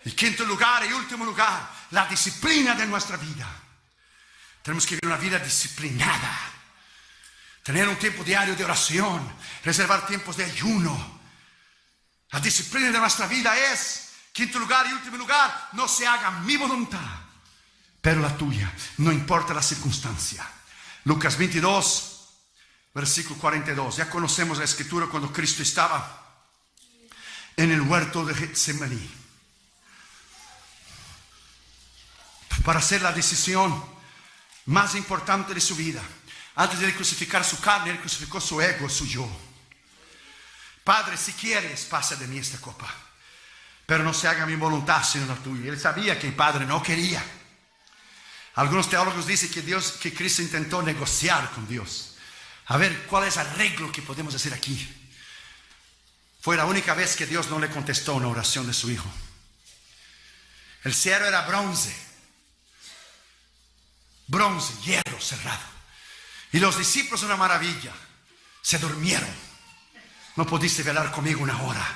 Y quinto lugar y último lugar, la disciplina de nuestra vida. Tenemos que vivir una vida disciplinada. Tener un tiempo diario de oración, reservar tiempos de ayuno. La disciplina de nuestra vida es, quinto lugar y último lugar, no se haga mi voluntad, pero la tuya, no importa la circunstancia. Lucas 22, versículo 42. Ya conocemos la escritura cuando Cristo estaba en el huerto de Getsemaní para hacer la decisión más importante de su vida. Antes de crucificar su carne, Él crucificó su ego, su yo. Padre, si quieres, pasa de mí esta copa, pero no se haga mi voluntad sino la tuya. Él sabía que el Padre no quería. Algunos teólogos dicen que Cristo intentó negociar con Dios. A ver, ¿cuál es el arreglo que podemos hacer aquí? Fue la única vez que Dios no le contestó una oración de su Hijo. El cielo era bronce, hierro cerrado. Y los discípulos, una maravilla, se durmieron. No pudiste velar conmigo una hora.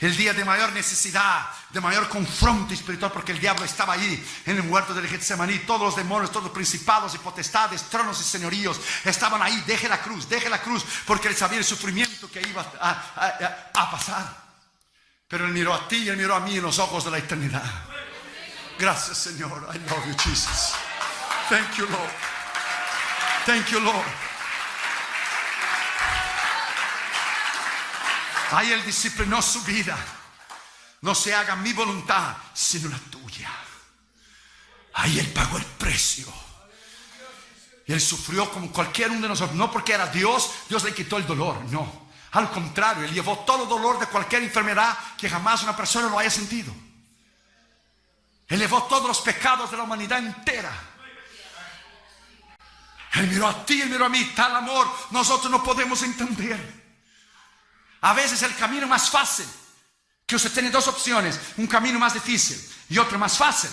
El día de mayor necesidad, de mayor confronto espiritual, porque el diablo estaba ahí en el huerto del Getsemaní. Todos los demonios, todos los principados y potestades, tronos y señoríos estaban ahí. Deje la cruz, porque él sabía el sufrimiento que iba a pasar. Pero él miró a ti y él miró a mí en los ojos de la eternidad. Gracias, Señor. I love you, Jesus. Thank you, Lord. Thank you, Lord. Ahí él disciplinó su vida. No se haga mi voluntad, sino la tuya. Ahí él pagó el precio. Y él sufrió como cualquier uno de nosotros. No porque era Dios, Dios le quitó el dolor. No, al contrario, él llevó todo dolor de cualquier enfermedad que jamás una persona lo haya sentido. Él llevó todos los pecados de la humanidad entera. Él miró a ti, él miró a mí. Tal amor nosotros no podemos entender. A veces el camino más fácil, que usted tiene dos opciones, un camino más difícil y otro más fácil.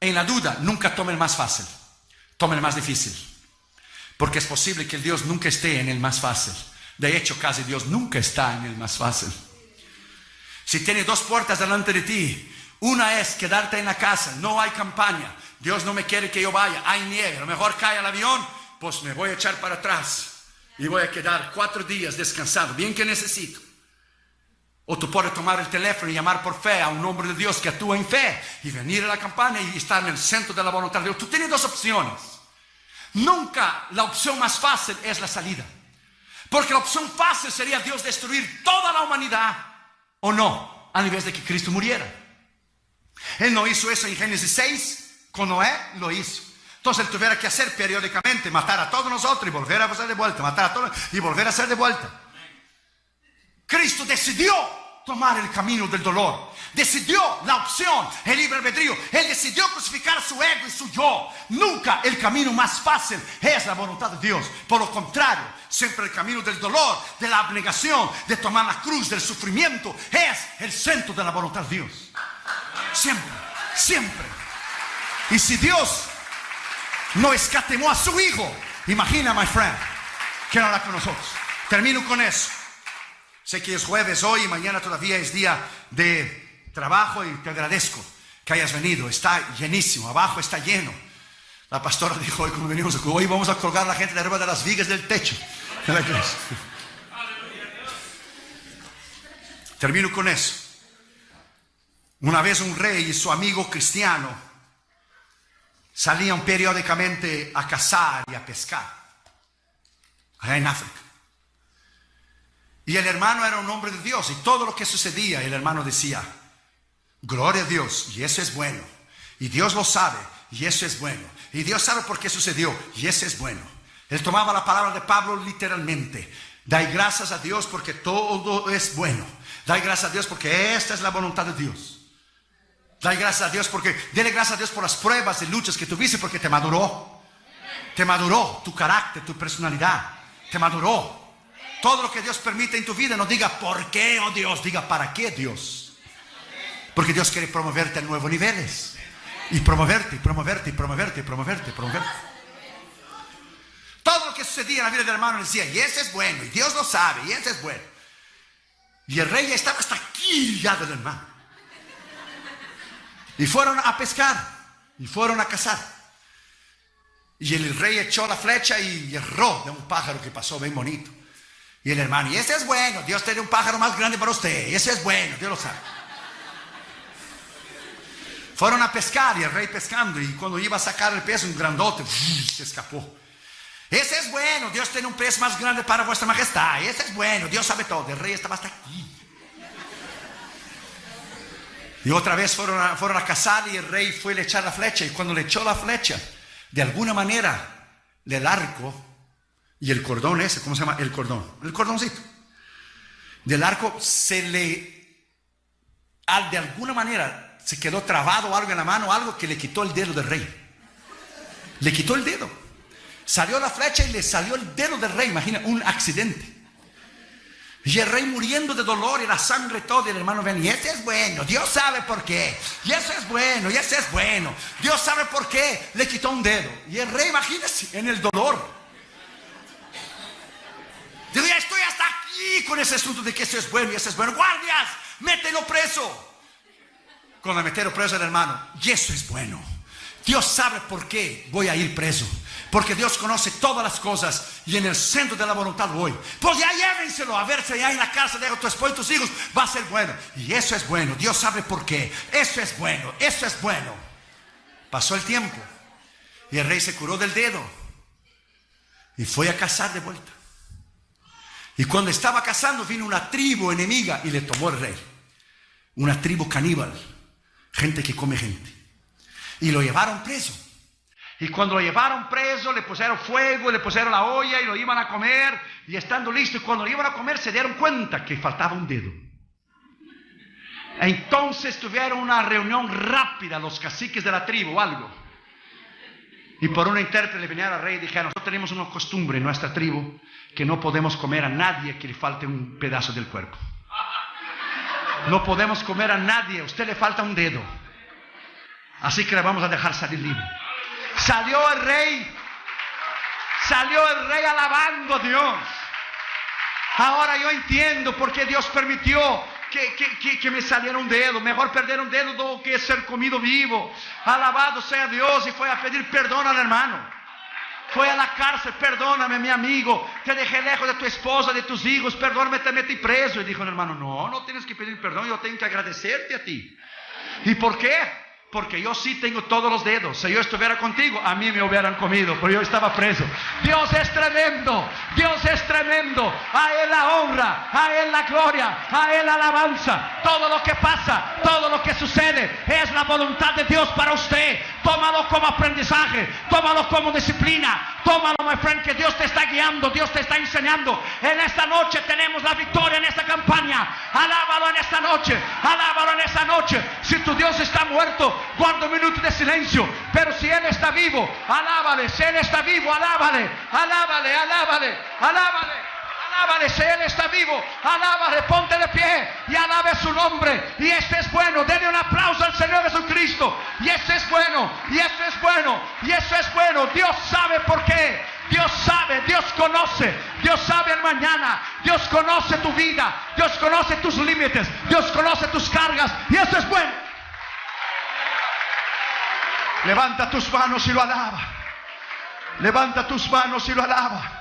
En la duda, nunca tome el más fácil, tome el más difícil. Porque es posible que el Dios nunca esté en el más fácil. De hecho, casi Dios nunca está en el más fácil. Si tiene dos puertas delante de ti, una es quedarte en la casa, no hay campaña, Dios no me quiere que yo vaya, hay nieve, a lo mejor cae el avión, pues me voy a echar para atrás. Y voy a quedar 4 días descansado, bien que necesito. O tú puedes tomar el teléfono y llamar por fe a un hombre de Dios que actúa en fe y venir a la campaña y estar en el centro de la voluntad de Dios. Tú tienes dos opciones. Nunca la opción más fácil es la salida. Porque la opción fácil sería Dios destruir toda la humanidad, o no, a nivel de que Cristo muriera. Él no hizo eso en Génesis 6, con Noé lo hizo. Entonces él tuviera que hacer periódicamente, matar a todos nosotros y volver a hacer de vuelta, matar a todos y volver a hacer de vuelta. Cristo decidió tomar el camino del dolor, decidió la opción, el libre albedrío. Él decidió crucificar su ego y su yo. Nunca el camino más fácil es la voluntad de Dios. Por lo contrario, siempre el camino del dolor, de la abnegación, de tomar la cruz, del sufrimiento, es el centro de la voluntad de Dios. Siempre, siempre. Y si Dios no escatimó a su hijo, imagina, my friend, que no hará con nosotros. Termino con eso. Sé que es jueves hoy y mañana todavía es día de trabajo y te agradezco que hayas venido. Está llenísimo, abajo está lleno. La pastora dijo hoy cuando venimos, hoy vamos a colgar a la gente de arriba de las vigas del techo de la iglesia. Termino con eso. Una vez un rey y su amigo cristiano salían periódicamente a cazar y a pescar allá en África. Y el hermano era un hombre de Dios, y todo lo que sucedía, el hermano decía: gloria a Dios, y eso es bueno, y Dios lo sabe, y eso es bueno, y Dios sabe por qué sucedió, y eso es bueno. Él tomaba la palabra de Pablo literalmente: dai gracias a Dios porque todo es bueno, dai gracias a Dios porque esta es la voluntad de Dios. Dale gracias a Dios dele gracias a Dios por las pruebas y luchas que tuviste, porque te maduró. Te maduró tu carácter, tu personalidad. Te maduró. Todo lo que Dios permite en tu vida, no diga ¿por qué, oh Dios? Diga ¿para qué, Dios? Porque Dios quiere promoverte a nuevos niveles. Y promoverte. Todo lo que sucedía en la vida del hermano decía: y ese es bueno, y Dios lo sabe, y ese es bueno. Y el rey estaba hasta aquí ya del hermano. Y fueron a pescar, y fueron a cazar. Y el rey echó la flecha y erró de un pájaro que pasó bien bonito. Y el hermano: y ese es bueno, Dios tiene un pájaro más grande para usted, y ese es bueno, Dios lo sabe. Fueron a pescar, y el rey pescando, y cuando iba a sacar el pez, un grandote se escapó. Ese es bueno, Dios tiene un pez más grande para vuestra majestad, ese es bueno, Dios sabe todo. El rey estaba hasta aquí. Y otra vez fueron a cazar, y el rey fue a echar la flecha. Y cuando le echó la flecha, de alguna manera, del arco y el cordón ese, ¿cómo se llama? El cordoncito del arco de alguna manera se quedó trabado algo en la mano, algo que le quitó el dedo del rey. Le quitó el dedo. Salió la flecha y le salió el dedo del rey. Imagina, un accidente. Y el rey muriendo de dolor y la sangre todo. Y el hermano ven: y ese es bueno, Dios sabe por qué. Y eso es bueno, y ese es bueno, Dios sabe por qué le quitó un dedo. Y el rey, imagínese, en el dolor. Digo: ya estoy hasta aquí con ese asunto de que eso es bueno y eso es bueno. Guardias, mételo preso. Cuando metieron preso al hermano, y eso es bueno. Dios sabe por qué voy a ir preso. Porque Dios conoce todas las cosas y en el centro de la voluntad voy. Pues ya llévenselo a ver si allá en la cárcel de tu esposo y tus hijos va a ser bueno. Y eso es bueno. Dios sabe por qué. Eso es bueno. Eso es bueno. Pasó el tiempo y el rey se curó del dedo y fue a cazar de vuelta. Y cuando estaba cazando vino una tribu enemiga y le tomó el rey. Una tribu caníbal. Gente que come gente. Y lo llevaron preso. Y cuando lo llevaron preso, le pusieron fuego, le pusieron la olla y lo iban a comer. Y estando listo, y cuando lo iban a comer, se dieron cuenta que faltaba un dedo. Entonces tuvieron una reunión rápida, los caciques de la tribu o algo. Y por un intérprete le vinieron al rey y dijeron: nosotros tenemos una costumbre en nuestra tribu que no podemos comer a nadie que le falte un pedazo del cuerpo. No podemos comer a nadie, a usted le falta un dedo. Así que le vamos a dejar salir libre. Salió el rey alabando a Dios. Ahora yo entiendo por qué Dios permitió que me saliera un dedo. Mejor perder un dedo que ser comido vivo. Alabado sea Dios. Y fue a pedir perdón al hermano. Fue a la cárcel: perdóname, mi amigo, te dejé lejos de tu esposa, de tus hijos, perdóname, te metí preso. Y dijo el hermano: no tienes que pedir perdón, yo tengo que agradecerte a ti. ¿Y por qué? Porque yo sí tengo todos los dedos. Si yo estuviera contigo, a mí me hubieran comido, pero yo estaba preso. Dios es tremendo. Dios es tremendo. A Él la honra, a Él la gloria, a Él la alabanza. Todo lo que pasa, todo lo que sucede es la voluntad de Dios para usted. Tómalo como aprendizaje, tómalo como disciplina, tómalo, my friend, que Dios te está guiando, Dios te está enseñando. En esta noche tenemos la victoria en esta campaña. Alábalo en esta noche, alábalo en esta noche. Si tu Dios está muerto, guarda un minuto de silencio. Pero si Él está vivo, alábale. Si Él está vivo, alábale, alábale, alábale, alábale. Alábale, si Él está vivo, alábale, ponte de pie y alabe su nombre. Y este es bueno, denle un aplauso al Señor Jesucristo. Y este es bueno, y este es bueno, y eso es bueno. Dios sabe por qué, Dios sabe, Dios conoce, Dios sabe el mañana, Dios conoce tu vida, Dios conoce tus límites, Dios conoce tus cargas, y eso es bueno. Levanta tus manos y lo alaba. Levanta tus manos y lo alaba.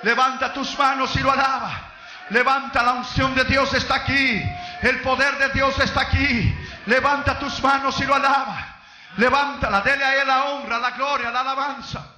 Levanta tus manos y lo alaba. Levanta, la unción de Dios está aquí. El poder de Dios está aquí. Levanta tus manos y lo alaba. Levántala, dele a Él la honra, la gloria, la alabanza.